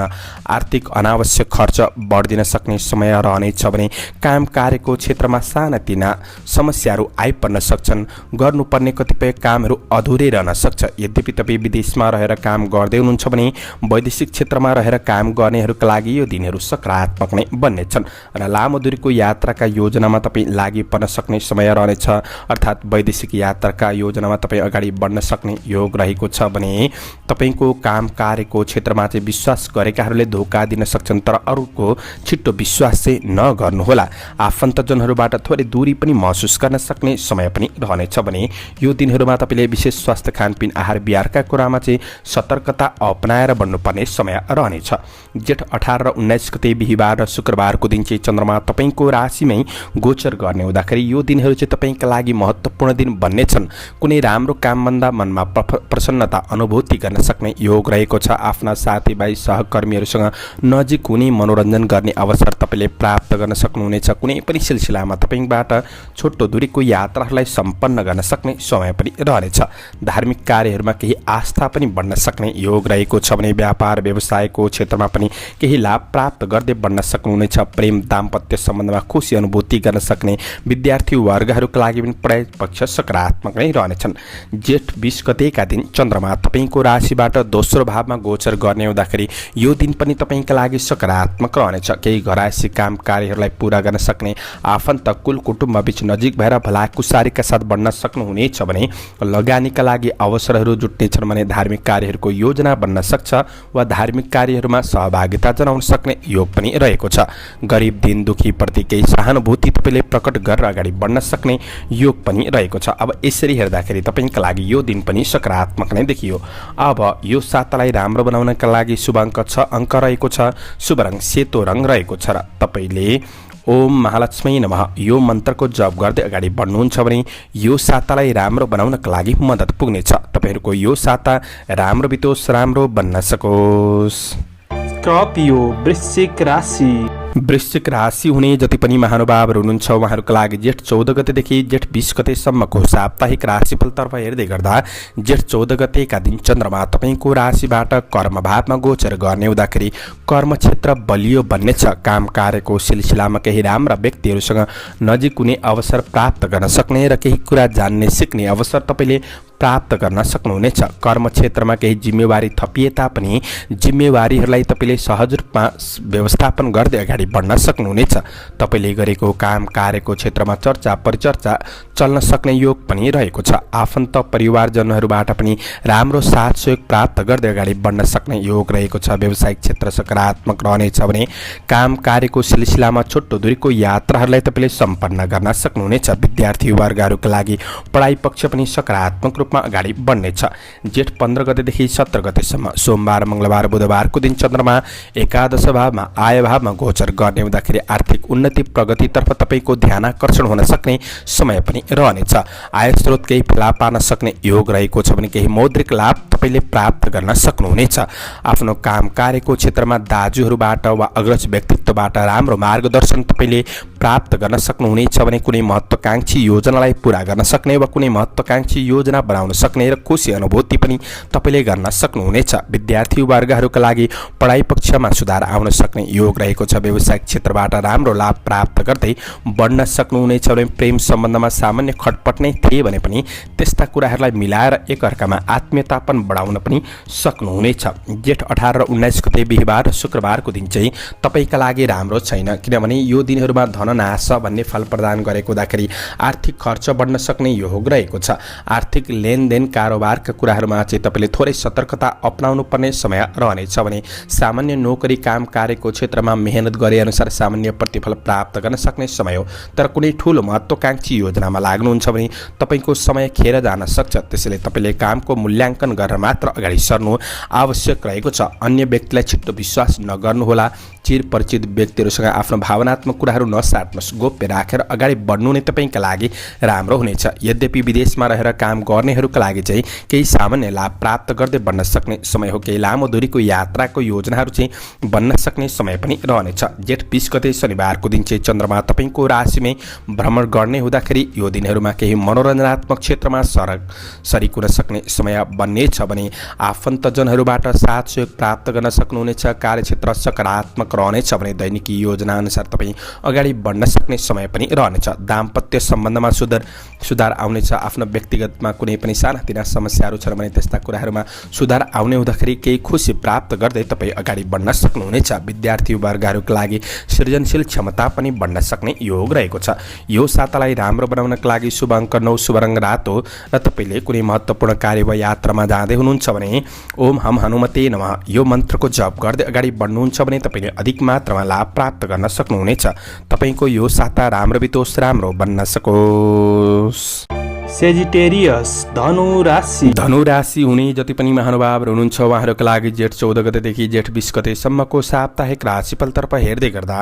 आर्थिक अनावश्यक खर्च बढिदिन सक्ने समय रहनेछ भने काम कार्यको क्षेत्रमा सानातिना समस्याहरू आइपर्न सक्छन्। गर्नुपर्ने कतिपय कामहरू अधुरै रहन सक्छ। यद्यपि तपाईँ विदेशमा रहेर काम गर्दै हुनुहुन्छ भने वैदेशिक क्षेत्रमा रहेर काम गर्नेहरूका लागि यो दिनहरू सकारात्मक नै बन्नेछन् र लामो दूरीको यात्राका योजनामा तपाईँ लागि पर्न सक्ने समय रहनेछ, अर्थात् वैदेशिक यात्राका योजनामा तपाईँ अगाडि बढ्न सक्ने योग रहेको छ भने तपाईँको काम कार्यको क्षेत्रमा चाहिँ विश्वास गरेकाहरूले धोका दिन सक्छन्, तर अरूको छिट्टो विश्वास चाहिँ नगर्नुहोला। आफन्तजनहरूबाट थोरै दूरी पनि महसुस गर्न सक्ने समय पनि रहनेछ भने यो दिनहरूमा तपाईँले विशेष स्वास्थ्य खानपिन आहार विहारका कुरामा चाहिँ सतर्कता अपनाएर बढ्नुपर्ने समय रहनेछ। जेठ 18 र 19 गते बिहिबार र शुक्रबारको दिन चाहिँ चन्द्रमा तपाईँको राशिमै गोचर गर्ने हुँदाखेरि यो दिनहरू चाहिँ तपाईँका लागि महत्त्वपूर्ण दिन बन्नेछन्। कुनै राम्रो कामभन्दा मनमा प्रसन्नता अनुभूति गर्न सक्ने योग रहेको छ। आफ्ना साथीभाइ सहकर्मीहरूसँग नजिक हुने मनोरञ्जन गर्ने अवसर तपाईँले प्राप्त गर्न सक्नुहुनेछ। कुनै पनि सिलसिलामा तपाईँबाट छोटो दूरीको यात्राहरूलाई सम्पन्न गर्न सक्ने समय पनि रहनेछ। धार्मिक कार्यहरूमा केही आस्था पनि बढ्न सक्ने योग रहेको छ भने व्यापार व्यवसायको क्षेत्रमा पनि केही लाभ प्राप्त गर्दै बढ्न सक्नुहुनेछ। प्रेम दाम्पत्य सम्बन्धमा खुसी अनुभूति गर्न सक्ने विद्यार्थी वर्गहरूका लागि पनि पढाइ पक्ष सकारात्मक नै रहनेछन्। जेठ 20 गतेका दिन चन्द्रमा तपाईँको राशिबाट दोस्रो भावमा गोचर गर्ने हुँदाखेरि यो दिन पनि तपाईँका लागि सकारात्मक रहनेछ। केही घरायसी काम कार्यहरूलाई पूरा गर्न सक्ने, आफन्त कुल कुटुम्ब बीच नजिक भएर भलाकुसारीका साथ बढ्न सक्नुहुनेछ भने लगानीका लागि अवसरहरू जुट्नेछन् भने धार्मिक कार्यहरूको योजना बन्न सक्छ वा धार्मिक कार्यहरूमा सहभागिता जनाउन सक्ने योग पनि रहेको छ। गरिब दिन दुखीप्रति केही सहानुभूति तपाईँले प्रकट गरेर अगाडि बढ्न सक्ने योग पनि रहेको छ। अब यसरी हेर्दाखेरि तपाईँका लागि यो दिन पनि सकारात्मक नै देखियो। अब यो सातालाई राम्रो बनाउनका लागि शुभ अङ्क 6 अङ्क रहेको छ। शुभ रङ सेतो रङ रहेको छ र तपाईँले ओम महालक्ष्मी नमः यो मन्त्रको जप गर्दै अगाडि बढ्नुहुन्छ भने यो सातालाई राम्रो बनाउनका लागि मद्दत पुग्नेछ। तपाईँहरूको यो साता राम्रो बितोस्, राम्रो बन्न सकोस्। स्कर्पियो वृश्चिक राशि। वृश्चिक राशि हुने जति पनि महानुभावहरू हुनुहुन्छ उहाँहरूका लागि जेठ 14 गतेदेखि जेठ 20 गतेसम्मको साप्ताहिक राशिफलतर्फ हेर्दै गर्दा जेठ 14 गतेका दिन चन्द्रमा तपाईँको राशिबाट कर्मभावमा गोचर गर्ने हुँदाखेरि कर्मक्षेत्र बलियो बन्नेछ। काम कार्यको सिलसिलामा केही राम्रा व्यक्तिहरूसँग नजिक हुने अवसर प्राप्त गर्न सक्ने र केही कुरा जान्ने सिक्ने अवसर तपाईँले प्राप्त गर्न सक्नुहुनेछ। कर्मक्षेत्रमा केही जिम्मेवारी थपिए तापनि जिम्मेवारीहरूलाई तपाईँले सहज रूपमा व्यवस्थापन गर्दै अगाडि बढ्न सक्नुहुनेछ। तपाईँले गरेको काम कार्यको क्षेत्रमा चर्चा परिचर्चा चल्न सक्ने योग पनि रहेको छ। आफन्त परिवारजनहरूबाट पनि राम्रो साथ सहयोग प्राप्त गर्दै अगाडि बढ्न सक्ने योग रहेको छ। व्यावसायिक क्षेत्र सकारात्मक रहनेछ भने काम कार्यको सिलसिलामा छोटो दूरीको यात्राहरूलाई तपाईँले सम्पन्न गर्न सक्नुहुनेछ। विद्यार्थी वर्गहरूका लागि पढाइ पक्ष पनि सकारात्मक रूपमा अगाडि बढ्नेछ। जेठ 15 गतेदेखि 17 गतेसम्म सोमबार मंगलबार बुधबारको दिन चन्द्रमा एकादश भावमा आय भावमा गोचर गर्ने हुँदाखेरि आर्थिक उन्नति प्रगतितर्फ तपाईँको ध्यान आकर्षण हुन सक्ने समय पनि रहनेछ। आय स्रोत केही फेला पार्न सक्ने योग रहेको छ भने केही मौद्रिक लाभ तपाईँले प्राप्त गर्न सक्नुहुनेछ। आफ्नो काम कार्यको क्षेत्रमा दाजुहरूबाट वा अग्रज व्यक्तित्वबाट राम्रो मार्गदर्शन तपाईँले प्राप्त गर्न सक्नुहुनेछ भने कुनै महत्त्वकांक्षी योजनालाई पूरा गर्न सक्ने वा कुनै महत्त्वकांक्षी योजना बनाउन सक्ने र खुसी अनुभूति पनि तपाईँले गर्न सक्नुहुनेछ। विद्यार्थी वर्गहरूका लागि पढाइ पक्षमा सुधार आउन सक्ने योग रहेको छ। व्यावसायिक क्षेत्रबाट राम्रो लाभ प्राप्त गर्दै बढ्न सक्नुहुनेछ भने प्रेम सम्बन्धमा सामान्य खटपट नै थिए भने पनि त्यस्ता कुराहरूलाई मिलाएर एकअर्कामा आत्मीयतापन बढाउन पनि सक्नुहुनेछ। जेठ 18 र 19 गते बिहिबार र शुक्रबारको दिन चाहिँ तपाईँका लागि राम्रो छैन, किनभने यो दिनहरूमा धननाश भन्ने फल प्रदान गरेको हुँदाखेरि आर्थिक खर्च बढ्न सक्ने योग रहेको छ। आर्थिक लेनदेन कारोबारका कुराहरूमा चाहिँ तपाईँले थोरै सतर्कता अपनाउनु पर्ने समय रहनेछ भने सामान्य नोकरी काम कार्यको क्षेत्रमा मेहनत गरे अनुसार सामान्य प्रतिफल प्राप्त गर्न सक्ने समय हो। तर कुनै ठुलो महत्त्वकांक्षी योजनामा लाग्नुहुन्छ भने तपाईँको समय खेर जान सक्छ। त्यसैले तपाईँले कामको मूल्याङ्कन गरेर मात्र अगाडि सर्नु आवश्यक रहेको छ। अन्य व्यक्तिलाई छिट्टो विश्वास नगर्नुहोला। चिरपरिचित व्यक्तिहरूसँग आफ्नो भावनात्मक कुराहरू नसाट्नुहोस्। गोप्य राखेर अगाडि बढ्नु नै तपाईँका लागि राम्रो हुनेछ। यद्यपि विदेशमा रहेर काम गर्नेहरूका लागि चाहिँ केही सामान्य लाभ प्राप्त गर्दै बढ्न सक्ने समय हो। केही लामो दूरीको यात्राको योजनाहरू चाहिँ बन्न सक्ने समय पनि रहनेछ। जेठ 20 गते शनिबारको दिन चाहिँ चन्द्रमा तपाईँको राशिमै भ्रमण गर्ने हुँदाखेरि यो दिनहरूमा केही मनोरञ्जनात्मक क्षेत्रमा सरिक हुन सक्ने समय बन्नेछ भने आफन्तजनहरूबाट साथ सहयोग प्राप्त गर्न सक्नुहुनेछ। कार्यक्षेत्र सकारात्मक रहनेछ भने दैनिकी योजना अनुसार तपाईँ अगाडि बढ्न सक्ने समय पनि रहनेछ। दाम्पत्य सम्बन्धमा सुधार आउनेछ। आफ्नो व्यक्तिगतमा कुनै पनि सानातिना समस्याहरू छन् भने त्यस्ता कुराहरूमा सुधार आउने हुँदाखेरि केही खुसी प्राप्त गर्दै तपाईँ अगाडि बढ्न सक्नुहुनेछ। विद्यार्थी वर्गहरूका लागि सृजनशील क्षमता पनि बढ्न सक्ने योग रहेको छ। यो सातालाई राम्रो बनाउनका लागि शुभ अङ्क 9, शुभ रङ रातो र तपाईँले कुनै महत्त्वपूर्ण कार्य वा यात्रामा जाँदै हुनुहुन्छ भने ओम हम हनुमते नमः यो मन्त्रको जप गर्दै अगाडि बढ्नुहुन्छ भने तपाईँले अधिक मात्रामा लाभ प्राप्त गर्न सक्नुहुनेछ। तपाईँको यो साता राम्रो बितोस्, राम्रो बन्न सकोस्। सेजिटेरियस धनु राशि। धनु राशि हुने जति पनि महानुभावहरू हुनुहुन्छ उहाँहरूका लागि जेठ 14 गतेदेखि जेठ 20 गतेसम्मको साप्ताहिक राशिफलतर्फ हेर्दै गर्दा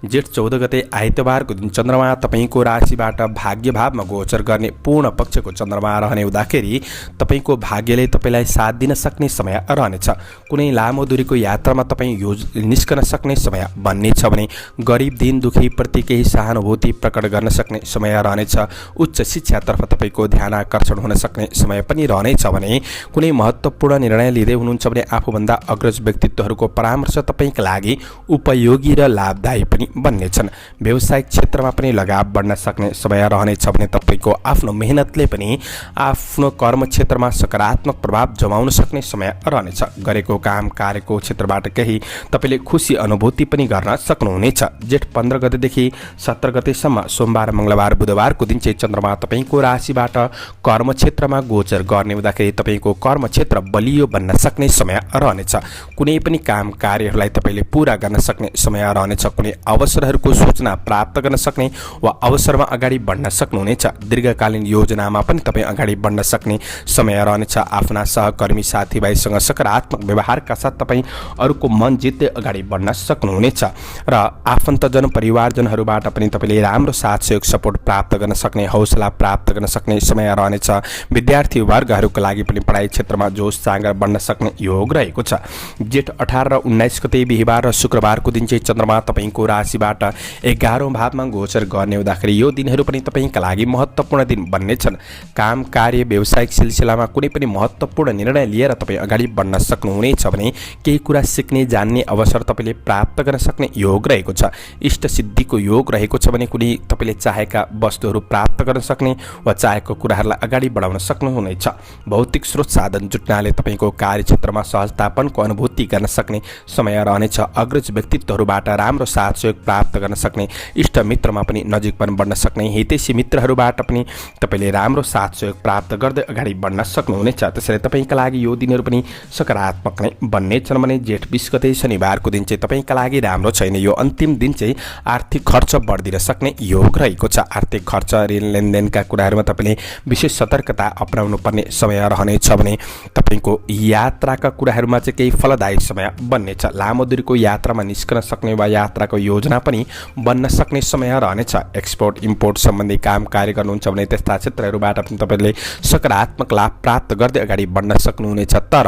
जेठ 14 गते आइतबारको दिन चन्द्रमा तपाईँको राशिबाट भाग्य भावमा गोचर गर्ने पूर्ण पक्षको चन्द्रमा रहने हुँदाखेरि तपाईँको भाग्यले तपाईँलाई साथ दिन सक्ने समय रहनेछ। कुनै लामो दूरीको यात्रामा तपाईँ निस्कन सक्ने समय बन्नेछ भने गरिब दीन दुखीप्रति केही सहानुभूति प्रकट गर्न सक्ने समय रहनेछ। उच्च शिक्षातर्फ तपाईँको ध्यान आकर्षण हुन सक्ने समय पनि रहनेछ भने कुनै महत्त्वपूर्ण निर्णय लिँदै हुनुहुन्छ भने आफूभन्दा अग्रज व्यक्तित्वहरूको परामर्श तपाईँका लागि उपयोगी र लाभदायी पनि बन्नेछन्। व्यावसायिक क्षेत्रमा पनि लगाव बढ्न सक्ने समय रहनेछ भने तपाईँको आफ्नो मेहनतले पनि आफ्नो कर्म क्षेत्रमा सकारात्मक प्रभाव जमाउन सक्ने समय रहनेछ। गरेको काम कार्यको क्षेत्रबाट केही तपाईँले खुसी अनुभूति पनि गर्न सक्नुहुनेछ। जेठ 15 गतेदेखि 17 गतेसम्म सोमबार, मङ्गलबार, बुधबारको दिन चाहिँ चन्द्रमा तपाईँको राशिबाट कर्मक्षेत्रमा गोचर गर्ने हुँदाखेरि तपाईँको कर्मक्षेत्र बलियो बन्न सक्ने समय रहनेछ। कुनै पनि काम कार्यहरूलाई तपाईँले पूरा गर्न सक्ने समय रहनेछ। कुनै अवसरहरूको सूचना प्राप्त गर्न सक्ने वा अवसरमा अगाडि बढ्न सक्नुहुनेछ। दीर्घकालीन योजनामा पनि तपाईँ अगाडि बढ्न सक्ने समय रहनेछ। आफ्ना सहकर्मी साथीभाइसँग सकारात्मक व्यवहारका साथ तपाईँ अरूको मन जित्दै अगाडि बढ्न सक्नुहुनेछ र आफन्तजन परिवारजनहरूबाट पनि तपाईँले राम्रो साथ सहयोग सपोर्ट प्राप्त गर्न सक्ने, हौसला प्राप्त गर्न सक्ने समय रहनेछ। विद्यार्थी वर्गहरूका लागि पनि पढाइ क्षेत्रमा जोस जाँगर बढ्न सक्ने योग रहेको छ। जेठ 18 र 19 गते बिहीबार र शुक्रबारको दिन चाहिँ चन्द्रमा तपाईँको राशिबाट 11औं भावमा गोचर गर्ने हुँदाखेरि यो दिनहरू पनि तपाईँका लागि महत्त्वपूर्ण दिन बन्नेछन्। काम कार्य व्यावसायिक सिलसिलामा कुनै पनि महत्त्वपूर्ण निर्णय लिएर तपाईँ अगाडि बढ्न सक्नुहुनेछ भने केही कुरा सिक्ने जान्ने अवसर तपाईँले प्राप्त गर्न सक्ने योग रहेको छ। इष्ट सिद्धिको योग रहेको छ भने कुनै तपाईँले चाहेका वस्तुहरू प्राप्त गर्न सक्ने वा चाहेको कुराहरूलाई अगाडि बढाउन सक्नुहुनेछ। भौतिक स्रोत साधन जुट्नाले तपाईँको कार्यक्षेत्रमा सहजतापनको अनुभूति गर्न सक्ने समय रहनेछ। अग्रज व्यक्तित्वहरूबाट राम्रो साथ सहयोग प्राप्त गर्न सक्ने, इष्ट मित्रमा पनि नजिकपन बढ्न सक्ने, हितैषी मित्रहरूबाट पनि तपाईँले राम्रो साथ सहयोग प्राप्त गर्दै अगाडि बढ्न सक्नुहुनेछ। त्यसैले तपाईँका लागि यो दिनहरू पनि सकारात्मक नै बन्नेछन् भने जेठ 20 गते शनिबारको दिन चाहिँ तपाईँका लागि राम्रो छैन। यो अन्तिम दिन चाहिँ आर्थिक खर्च बढिदिन सक्ने योग रहेको छ। आर्थिक खर्च, ऋण लेनदेनका कुराहरूमा तपाईँले विशेष सतर्कता अपनाउनु पर्ने समय रहनेछ भने तपाईँको यात्राका कुराहरूमा चाहिँ केही फलदायी समय बन्नेछ। लामो दूरीको यात्रामा निस्कन सक्ने वा यात्राको योजना पनि बन्न सक्ने समय रहनेछ। एक्सपोर्ट इम्पोर्ट सम्बन्धी काम कार्य गर्नुहुन्छ भने त्यस्ता क्षेत्रहरूबाट पनि तपाईँले सकारात्मक लाभ प्राप्त गर्दै अगाडि बढ्न सक्नुहुनेछ। तर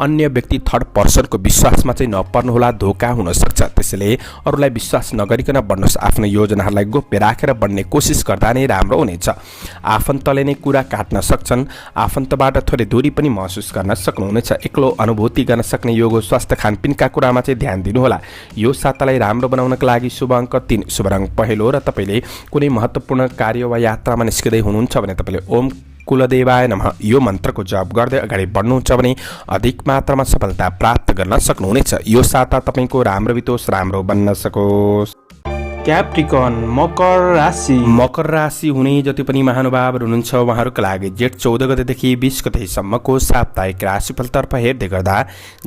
अन्य व्यक्ति थर्ड पर्सनको विश्वासमा चाहिँ नपर्नुहोला, धोका हुन सक्छ। त्यसैले अरूलाई विश्वास नगरिकन बढ्नुहोस्। आफ्नो योजनाहरूलाई गोप्य राखेर बढ्ने कोसिस गर्दा नै राम्रो हुनेछ। आफन्तले नै कुरा काट्न सक्छन्। आफन्तबाट थोरै दूरी पनि महसुस गर्न सक्नुहुनेछ। एक्लो अनुभूति गर्न सक्ने योग, स्वास्थ्य खानपिनका कुरामा चाहिँ ध्यान दिनुहोला। यो सातालाई राम्रो बनाउनका लागि शुभ अङ्क 3, शुभ रङ पहेँलो र तपाईँले कुनै महत्त्वपूर्ण कार्य वा यात्रामा निस्किँदै हुनुहुन्छ भने तपाईँले ओम कुलदेवाय नमः यो मन्त्रको जप गर्दै अगाडि बढ्नुहुन्छ भने अधिक मात्रामा सफलता प्राप्त गर्न सक्नुहुनेछ। यो साता तपाईँको राम्रो बितोस्, राम्रो बन्न सकोस्। क्याप्रिकन मकर राशि। मकर राशि हुने जति पनि महानुभावहरू हुनुहुन्छ उहाँहरूका लागि जेठ 14 गतेदेखि 20 गतेसम्मको साप्ताहिक राशिफलतर्फ हेर्दै गर्दा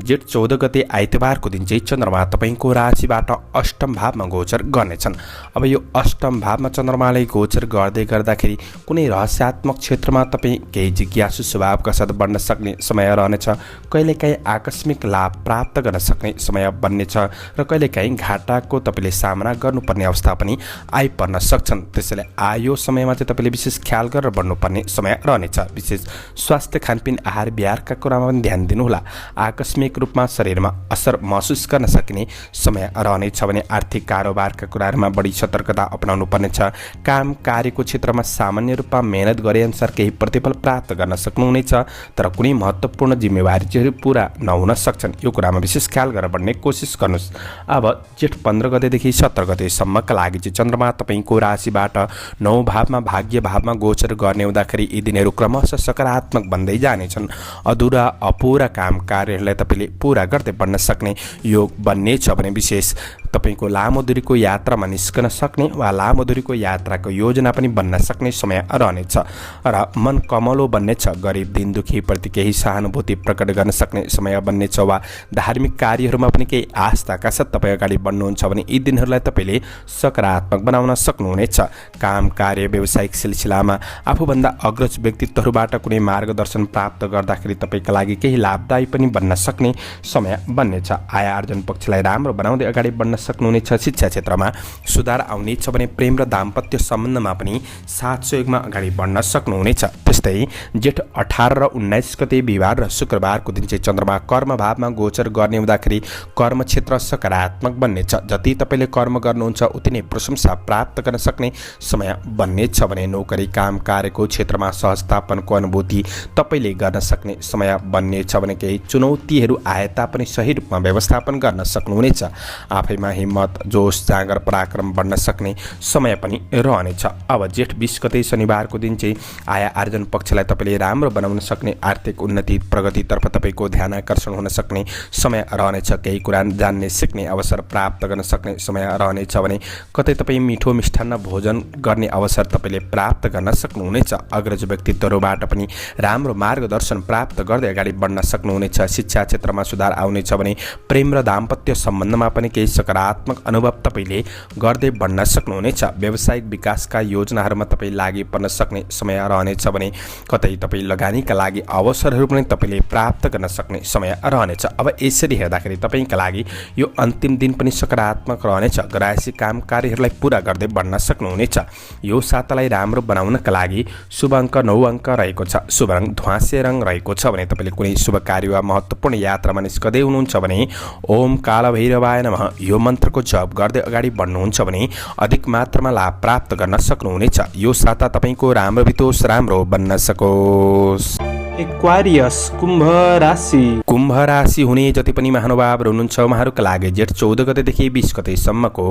जेठ 14 गते आइतबारको दिन चाहिँ चन्द्रमा तपाईँको राशिबाट अष्टम भावमा गोचर गर्नेछन्। अब यो अष्टम भावमा चन्द्रमाले गोचर गर्दै गर्दाखेरि कुनै रहस्यात्मक क्षेत्रमा तपाईँ केही जिज्ञासु स्वभावका साथ बढ्न सक्ने समय रहनेछ। कहिलेकाहीँ आकस्मिक लाभ प्राप्त गर्न सक्ने समय बन्नेछ र कहिलेकाहीँ घाटाको तपाईँले सामना गर्नुपर्ने अवस्था पनि आइपर्न सक्छन्। त्यसैले यो समयमा चाहिँ तपाईँले विशेष ख्याल गरेर बढ्नुपर्ने समय रहनेछ। विशेष स्वास्थ्य, खानपिन, आहार विहारका कुरामा पनि ध्यान दिनुहोला। आकस्मिक रूपमा शरीरमा असर महसुस गर्न सकिने समय रहनेछ भने आर्थिक कारोबारका कुराहरूमा बढी सतर्कता अपनाउनु पर्नेछ। काम कार्यको क्षेत्रमा सामान्य रूपमा मेहनत गरे अनुसार केही प्रतिफल प्राप्त गर्न सक्नुहुनेछ, तर कुनै महत्त्वपूर्ण जिम्मेवारी चाहिँ पुरा नहुन सक्छन्। यो कुरामा विशेष ख्याल गरेर बढ्ने कोसिस गर्नुहोस्। अब जेठ 15 गतेदेखि 17 गतेसम्मका लागि चाहिँ चन्द्रमा तपाईँको राशिबाट 9 भावमा भाग्य भावमा गोचर गर्ने हुँदाखेरि यी दिनहरू क्रमशः सकारात्मक बन्दै जानेछन्। अधुरा अपुरा काम कार्यहरूलाई तपाईँले पुरा गर्दै बढ्न सक्ने योग बन्नेछ भने विशेष तपाईँको लामो दूरीको यात्रामा निस्कन सक्ने वा लामो दूरीको यात्राको योजना पनि बन्न सक्ने समय रहनेछ र मन कमलो बन्नेछ। गरिब दिन दुखीप्रति केही सहानुभूति प्रकट गर्न सक्ने समय बन्नेछ वा धार्मिक कार्यहरूमा पनि केही आस्थाका साथ तपाईँ अगाडि बढ्नुहुन्छ भने यी दिनहरूलाई तपाईँले सकारात्मक बनाउन सक्नुहुनेछ। काम कार्य व्यावसायिक सिलसिलामा आफूभन्दा अग्रज व्यक्तित्वहरूबाट कुनै मार्गदर्शन प्राप्त गर्दाखेरि तपाईँका लागि केही लाभदायी पनि बन्न सक्ने समय बन्नेछ। आय आर्जन पक्षलाई राम्रो बनाउँदै अगाडि बढ्न सक्नुहुनेछ। शिक्षा क्षेत्रमा सुधार आउनेछ भने प्रेम र दाम्पत्य सम्बन्धमा पनि साथ सहयोगमा अगाडि बढ्न सक्नुहुनेछ। त्यस्तै जेठ 18 र 19 गते बिहिबार र शुक्रबारको दिन चाहिँ चन्द्रमा कर्म भावमा गोचर गर्ने हुँदाखेरि कर्म क्षेत्र सकारात्मक बन्नेछ। जति तपाईँले कर्म गर्नुहुन्छ उति नै प्रशंसा प्राप्त गर्न सक्ने समय बन्नेछ भने नोकरी काम कार्यको क्षेत्रमा सहजतापनको अनुभूति तपाईँले गर्न सक्ने समय बन्नेछ भने केही चुनौतीहरू आए तापनि सही रूपमा व्यवस्थापन गर्न सक्नुहुनेछ। आफैमा हिम्मत, जोश, जाँगर, पराक्रम बढ्न सक्ने समय पनि रहनेछ। अब जेठ 20 गते शनिबारको दिन चाहिँ आय आर्जन पक्षलाई तपाईँले राम्रो बनाउन सक्ने, आर्थिक उन्नति प्रगतितर्फ तपाईँको ध्यान आकर्षण हुन सक्ने समय रहनेछ। केही कुरा जान्ने सिक्ने अवसर प्राप्त गर्न सक्ने समय रहनेछ भने कतै तपाईँ मिठो मिष्ठान्न भोजन गर्ने अवसर तपाईँले प्राप्त गर्न सक्नुहुनेछ। अग्रज व्यक्तित्वहरूबाट पनि राम्रो मार्गदर्शन प्राप्त गर्दै अगाडि बढ्न सक्नुहुनेछ। शिक्षा क्षेत्रमा सुधार आउनेछ भने प्रेम र दाम्पत्य सम्बन्धमा पनि केही सकारात्मक अनुभव तपाईँले गर्दै बढ्न सक्नुहुनेछ। व्यावसायिक विकासका योजनाहरूमा तपाईँ लागि पर्न सक्ने समय रहनेछ भने कतै तपाईँ लगानीका लागि अवसरहरू पनि तपाईँले प्राप्त गर्न सक्ने समय रहनेछ। अब यसरी हेर्दाखेरि तपाईँका लागि यो अन्तिम दिन पनि सकारात्मक रहनेछ। गरायसी काम कार्यहरूलाई पुरा गर्दै बढ्न सक्नुहुनेछ। यो सातालाई राम्रो बनाउनका लागि शुभ अङ्क 9 अङ्क रहेको छ। शुभ रङ ध्वाँसे रङ रहेको छ भने तपाईँले कुनै शुभ कार्य वा महत्त्वपूर्ण यात्रामा निस्कदै हुनुहुन्छ भने ओम कालभैरवाय नमः यो मन्त्रको जप गर्दै अगाडि बढ्नुहुन्छ भने अधिक मात्रामा लाभ प्राप्त गर्न सक्नुहुनेछ। यो साता तपाईँको राम्रो बितोस्, राम्रो बन्न सकोस्। एक्वारियस कुम्भ राशि। कुम्भ राशि हुने जति पनि महानुभावहरू हुनुहुन्छ उहाँहरूका लागि जेठ 14 गतेदेखि 20 गतेसम्मको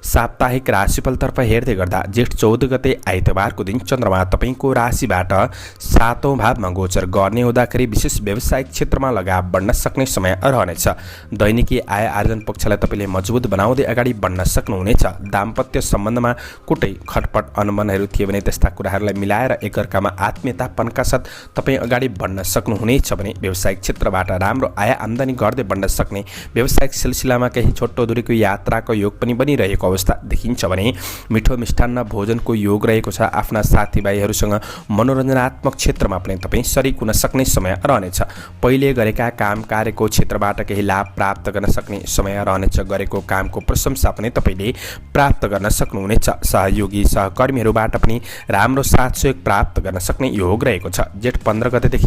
साप्ताहिक राशिफलतर्फ हेर्दै गर्दा जेठ 14 गते आइतबारको दिन चन्द्रमा तपाईँको राशिबाट 7औं भावमा गोचर गर्ने हुँदाखेरि विशेष व्यावसायिक क्षेत्रमा लगाव बढ्न सक्ने समय रहनेछ। दैनिकी आय आर्जन पक्षलाई तपाईँले मजबुत बनाउँदै अगाडि बढ्न सक्नुहुनेछ। दाम्पत्य सम्बन्धमा कुनै खटपट अनबनहरू थिए भने त्यस्ता कुराहरूलाई मिलाएर एकअर्कामा आत्मीयतापनका साथ तपाईँ अगाडि बढ्न सक्नुहुनेछ भने व्यावसायिक क्षेत्रबाट राम्रो आय आम्दानी गर्दै बढ्न सक्ने, व्यावसायिक सिलसिलामा केही छोटो दूरीको यात्राको योग पनि बनिरहेको अवस्था देखिन्छ भने मिठो मिष्ठान्न भोजनको योग रहेको छ। आफ्ना साथीभाइहरूसँग मनोरञ्जनात्मक क्षेत्रमा पनि तपाईँ सरिक हुन सक्ने समय रहनेछ। पहिले गरेका काम कार्यको क्षेत्रबाट केही लाभ प्राप्त गर्न सक्ने समय रहनेछ। गरेको कामको प्रशंसा पनि तपाईँले प्राप्त गर्न सक्नुहुनेछ। सहयोगी सहकर्मीहरूबाट पनि राम्रो साथ सहयोग प्राप्त गर्न सक्ने योग रहेको छ। जेठ 15 गतेदेखि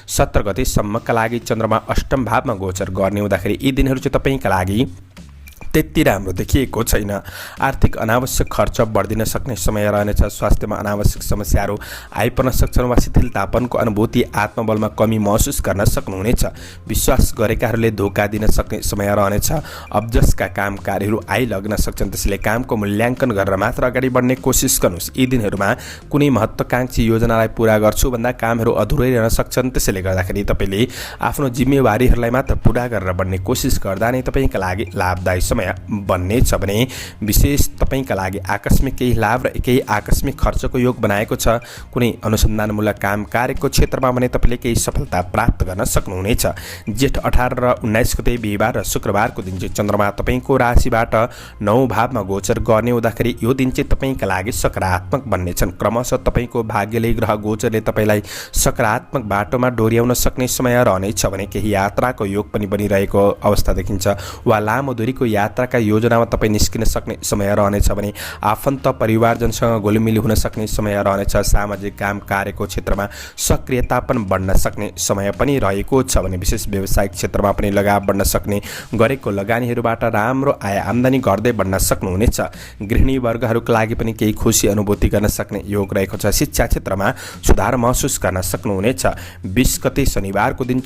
17 गतेसम्मका लागि चन्द्रमा अष्टम भावमा गोचर गर्ने हुँदाखेरि यी दिनहरू चाहिँ तपाईँका लागि त्यति राम्रो देखिएको छैन। आर्थिक अनावश्यक खर्च बढ्दिन सक्ने समय रहनेछ। स्वास्थ्यमा अनावश्यक समस्याहरू आइपर्न सक्छन् वा शिथिलतापनको अनुभूति, आत्मबलमा कमी महसुस गर्न सक्नुहुनेछ। विश्वास गरेकाहरूले धोका दिन सक्ने समय रहनेछ। अब्जसका काम कार्यहरू आइलग्न सक्छन्, त्यसैले कामको मूल्याङ्कन गरेर मात्र अगाडि बढ्ने कोसिस गर्नुहोस्। यी दिनहरूमा कुनै महत्त्वाकांक्षी योजनालाई पुरा गर्छु भन्दा कामहरू अधुरै रहन सक्छन्, त्यसैले गर्दाखेरि तपाईँले आफ्नो जिम्मेवारीहरूलाई मात्र पुरा गरेर बढ्ने कोसिस गर्दा नै तपाईँका लागि लाभदायी समय बन्नेछ भने विशेष तपाईँका लागि आकस्मिक केही लाभ र केही आकस्मिक खर्चको योग बनाएको छ। कुनै अनुसन्धानमूलक काम कार्यको क्षेत्रमा भने तपाईँले केही सफलता प्राप्त गर्न सक्नुहुनेछ। जेठ 18 र 19 गते बिहिबार र शुक्रबारको दिन चाहिँ चन्द्रमा तपाईँको राशिबाट 9 भावमा गोचर गर्ने हुँदाखेरि यो दिन चाहिँ तपाईँका लागि सकारात्मक बन्नेछन्। क्रमशः तपाईँको भाग्यले ग्रह गोचरले तपाईँलाई सकारात्मक बाटोमा डोर्याउन सक्ने समय रहनेछ भने केही यात्राको योग पनि बनिरहेको अवस्था देखिन्छ वा लामो दूरीको यात्रा यात्राका योजनामा तपाईँ निस्किन सक्ने समय रहनेछ भने आफन्त परिवारजनसँग घुलमिल हुन सक्ने समय रहनेछ। सामाजिक काम कार्यको क्षेत्रमा सक्रियता पनि बढ्न सक्ने समय पनि रहेको छ भने विशेष व्यावसायिक क्षेत्रमा पनि लगाव बढ्न सक्ने, गरेको लगानीहरूबाट राम्रो आय आम्दानी गर्दै बढ्न सक्नुहुनेछ। गृहिणी वर्गहरूका लागि पनि केही खुसी अनुभूति गर्न सक्ने योग रहेको छ। शिक्षा क्षेत्रमा सुधार महसुस गर्न सक्नुहुनेछ। 20 गते शनिबारको दिन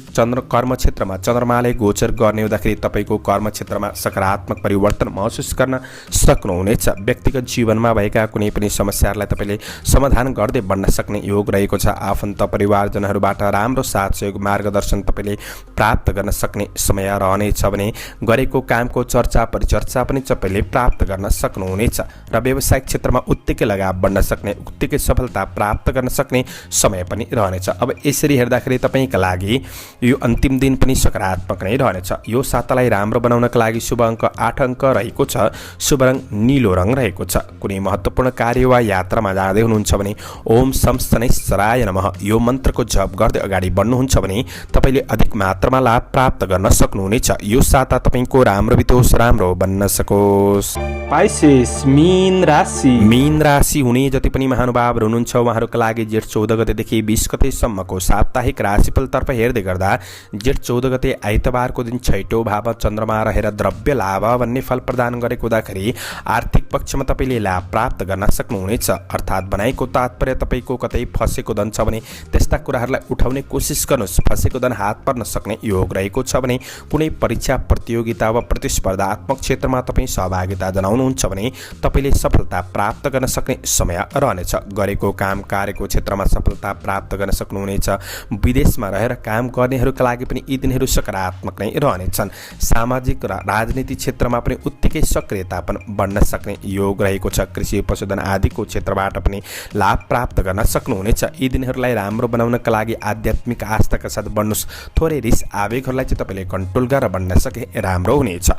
कर्म क्षेत्रमा चन्द्रमाले गोचर गर्ने हुँदाखेरि तपाईँको कर्म क्षेत्रमा सकारात्मक परिवर्तन महसुस गर्न सक्नुहुनेछ। व्यक्तिगत जीवनमा भएका कुनै पनि समस्याहरूलाई तपाईँले समाधान गर्दै बढ्न सक्ने योग रहेको छ। आफन्त परिवारजनहरूबाट राम्रो साथ सहयोग मार्गदर्शन तपाईँले प्राप्त गर्न सक्ने समय रहनेछ भने गरेको कामको चर्चा परिचर्चा पनि तपाईँले प्राप्त गर्न सक्नुहुनेछ र व्यावसायिक क्षेत्रमा उत्तिकै लगाव बढ्न सक्ने, उत्तिकै सफलता प्राप्त गर्न सक्ने समय पनि रहनेछ। अब यसरी हेर्दाखेरि तपाईँका लागि यो अन्तिम दिन पनि सकारात्मक नै रहनेछ। यो सातालाई राम्रो बनाउनका लागि शुभ अङ्क 8 अङ्क रहेको छ। शुभ रङ नीलो रङ रहेको छ। कुनै महत्त्वपूर्ण कार्य वा यात्रामा जाँदै हुनुहुन्छ भने ओम शं शनैश्चराय नमः यो मन्त्रको जप गर्दै अगाडि बढ्नुहुन्छ भने तपाईँले अधिक मात्रामा लाभ प्राप्त गर्न सक्नुहुनेछ। यो साता तपाईँको राम्रो बितोस्, राम्रो बन्न सकोस्। पाइसेस मीन राशि। मीन राशि हुने जति पनि महानुभावहरू हुनुहुन्छ उहाँहरूका लागि जेठ 14 गतेदेखि 20 गतेसम्मको साप्ताहिक राशिफलतर्फ हेर्दै गर्दा जेठ 14 गते आइतबारको दिन छैटौँ भावमा चन्द्रमा रहेर द्रव्य लाभ भन्ने फल प्रदान गरेको हुँदाखेरि आर्थिक पक्षमा तपाईँले लाभ प्राप्त गर्न सक्नुहुनेछ। अर्थात् बनाएको तात्पर्य तपाईँको कतै फसेको धन छ भने त्यस्ता कुराहरूलाई उठाउने कोसिस गर्नुहोस्। फसेको धन हात पर्न सक्ने योग रहेको छ भने कुनै परीक्षा प्रतियोगिता वा प्रतिस्पर्धात्मक क्षेत्रमा तपाईँ सहभागिता जनाउनुहुन्छ भने तपाईँले सफलता प्राप्त गर्न सक्ने समय रहनेछ। गरेको काम कार्यको क्षेत्रमा सफलता प्राप्त गर्न सक्नुहुनेछ। विदेशमा रहेर काम गर्नेहरूका लागि पनि यी दिनहरू सकारात्मक नै रहनेछन्। सामाजिक र राजनीतिक क्षेत्रमा पनि उत्तिकै सक्रियता पनि बढ्न सक्ने योग रहेको छ। कृषि पशुधन आदिको क्षेत्रबाट पनि लाभ प्राप्त गर्न सक्नुहुनेछ। यी दिनहरूलाई राम्रो बनाउनका लागि आध्यात्मिक आस्थाका साथ बढ्नुहोस्। थोरै रिस आवेगहरूलाई चाहिँ तपाईँले कन्ट्रोल गरेर बढ्न सके राम्रो हुनेछ।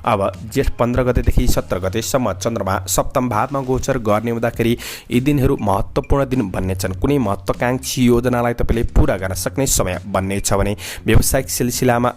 अब जेठ 15 गतेदेखि 17 गतेसम्म चन्द्रमा सप्तम भावमा गोचर गर्ने हुँदाखेरि यी दिनहरू महत्त्वपूर्ण दिन बन्नेछन्। कुनै महत्त्वाकांक्षी योजनालाई तपाईँले पुरा गर्न सक्ने समय बन्नेछ भने व्यावसायिक सिलसिलामा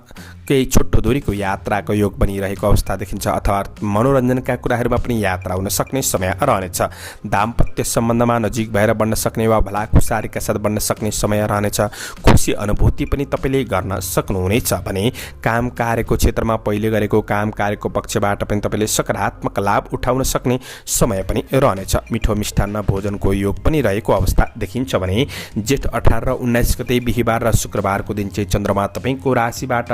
केही छोटो दूरीको यात्राको योग बनिरहेको अवस्था देखिन्छ अथवा मनोरञ्जनका कुराहरूमा पनि यात्रा हुन सक्ने समय रहनेछ। दाम्पत्य सम्बन्धमा नजिक भएर बढ्न सक्ने वा भलाकुसारीका साथ बढ्न सक्ने समय रहनेछ। खुसी अनुभूति पनि तपाईँले गर्न सक्नुहुनेछ भने काम कार्यको क्षेत्रमा पहिले गरेको काम कार्यको पक्षबाट पनि तपाईँले सकारात्मक लाभ उठाउन सक्ने समय पनि रहनेछ। मिठो मिष्टान्न भोजनको योग पनि रहेको अवस्था देखिन्छ भने जेठ 18 र 19 गते बिहिबार र शुक्रबारको दिन चाहिँ चन्द्रमा तपाईँको राशिबाट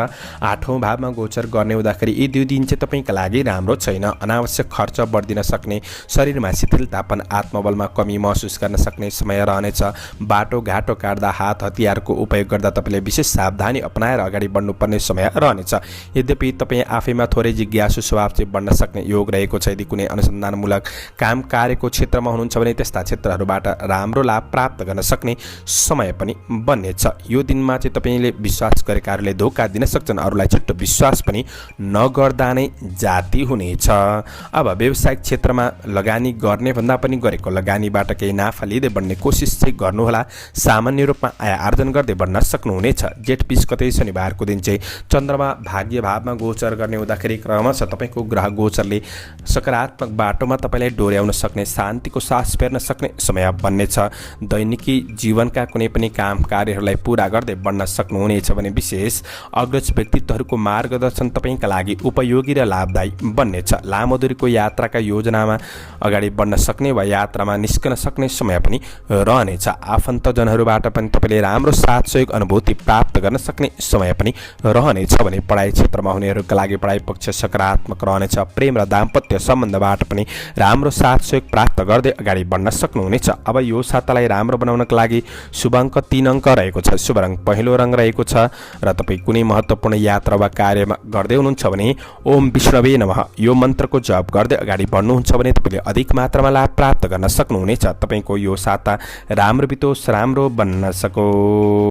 8औँ भावमा गोचर गर्ने हुँदाखेरि यी 2 दिन चाहिँ तपाईँका लागि राम्रो छैन। अनावश्यक खर्च बढ्दिन सक्ने, शरीरमा शिथिलतापन, आत्मबलमा कमी महसुस गर्न सक्ने समय रहनेछ। बाटो घाटो काट्दा हात हतियारको उपयोग गर्दा तपाईँले विशेष सावधानी अपनाएर अगाडि बढ्नुपर्ने समय रहनेछ। यद्यपि तपाईँ आफैमा थोरै जिज्ञासु स्वभाव चाहिँ बढ्न सक्ने योग रहेको छ। यदि कुनै अनुसन्धानमूलक काम कार्यको क्षेत्रमा हुनुहुन्छ भने त्यस्ता क्षेत्रहरूबाट राम्रो लाभ प्राप्त गर्न सक्ने समय पनि बन्नेछ। यो दिनमा चाहिँ तपाईँले विश्वास गरेकाहरूले धोका दिन सक्छन्। अरूलाई छिट्टो विश्वास पनि नगर्दा नै जाति हुनेछ। अब व्यावसायिक क्षेत्रमा लगानी गर्ने भन्दा पनि गरेको लगानीबाट केही नाफा लिँदै बढ्ने कोसिस चाहिँ गर्नुहोला। सामान्य रूपमा आय आर्जन गर्दै बढ्न सक्नुहुनेछ। जेठ 20 गते शनिबारको दिन चाहिँ चन्द्रमा भाग्य भावमा गोचर गर्ने हुँदाखेरि क्रमशः तपाईँको ग्रह गोचरले सकारात्मक बाटोमा तपाईँलाई डोर्याउन सक्ने, शान्तिको सास फेर्न सक्ने समय बन्नेछ। दैनिकी जीवनका कुनै पनि काम कार्यहरूलाई पुरा गर्दै बढ्न सक्नुहुनेछ भने विशेष अग्रज व्यक्तित्वहरूको मार्गदर्शन तपाईँका लागि उपयोगी र लाभदायी बन्नेछ। लामो दूरीको यात्राका योजनामा अगाडि बढ्न सक्ने वा यात्रामा निस्कन सक्ने समय पनि रहनेछ। आफन्तजनहरूबाट पनि तपाईँले राम्रो साथ सहयोग अनुभूति प्राप्त गर्न सक्ने समय पनि रहनेछ भने पढाइ क्षेत्रमा हुनेहरूका लागि पढाइ पक्ष सकारात्मक रहनेछ। प्रेम र दाम्पत्य सम्बन्धबाट पनि राम्रो साथ सहयोग प्राप्त गर्दै अगाडि बढ्न सक्नुहुनेछ। अब यो सातालाई राम्रो बनाउनका लागि शुभ अङ्क 3 अङ्क रहेको छ। शुभ रङ पहेँलो रङ रहेको छ र तपाईँ कुनै महत्त्वपूर्ण यात्रा वा कार्यमा गर्दै हुनुहुन्छ भने ओम विष्णवे नमः यो मन्त्रको जप गर्दै अगाडि बढ्नुहुन्छ भने तपाईँले अधिक मात्रामा लाभ प्राप्त गर्न सक्नुहुनेछ। तपाईँको यो साता राम्रो बितोस्, राम्रो बन्न सकोस्।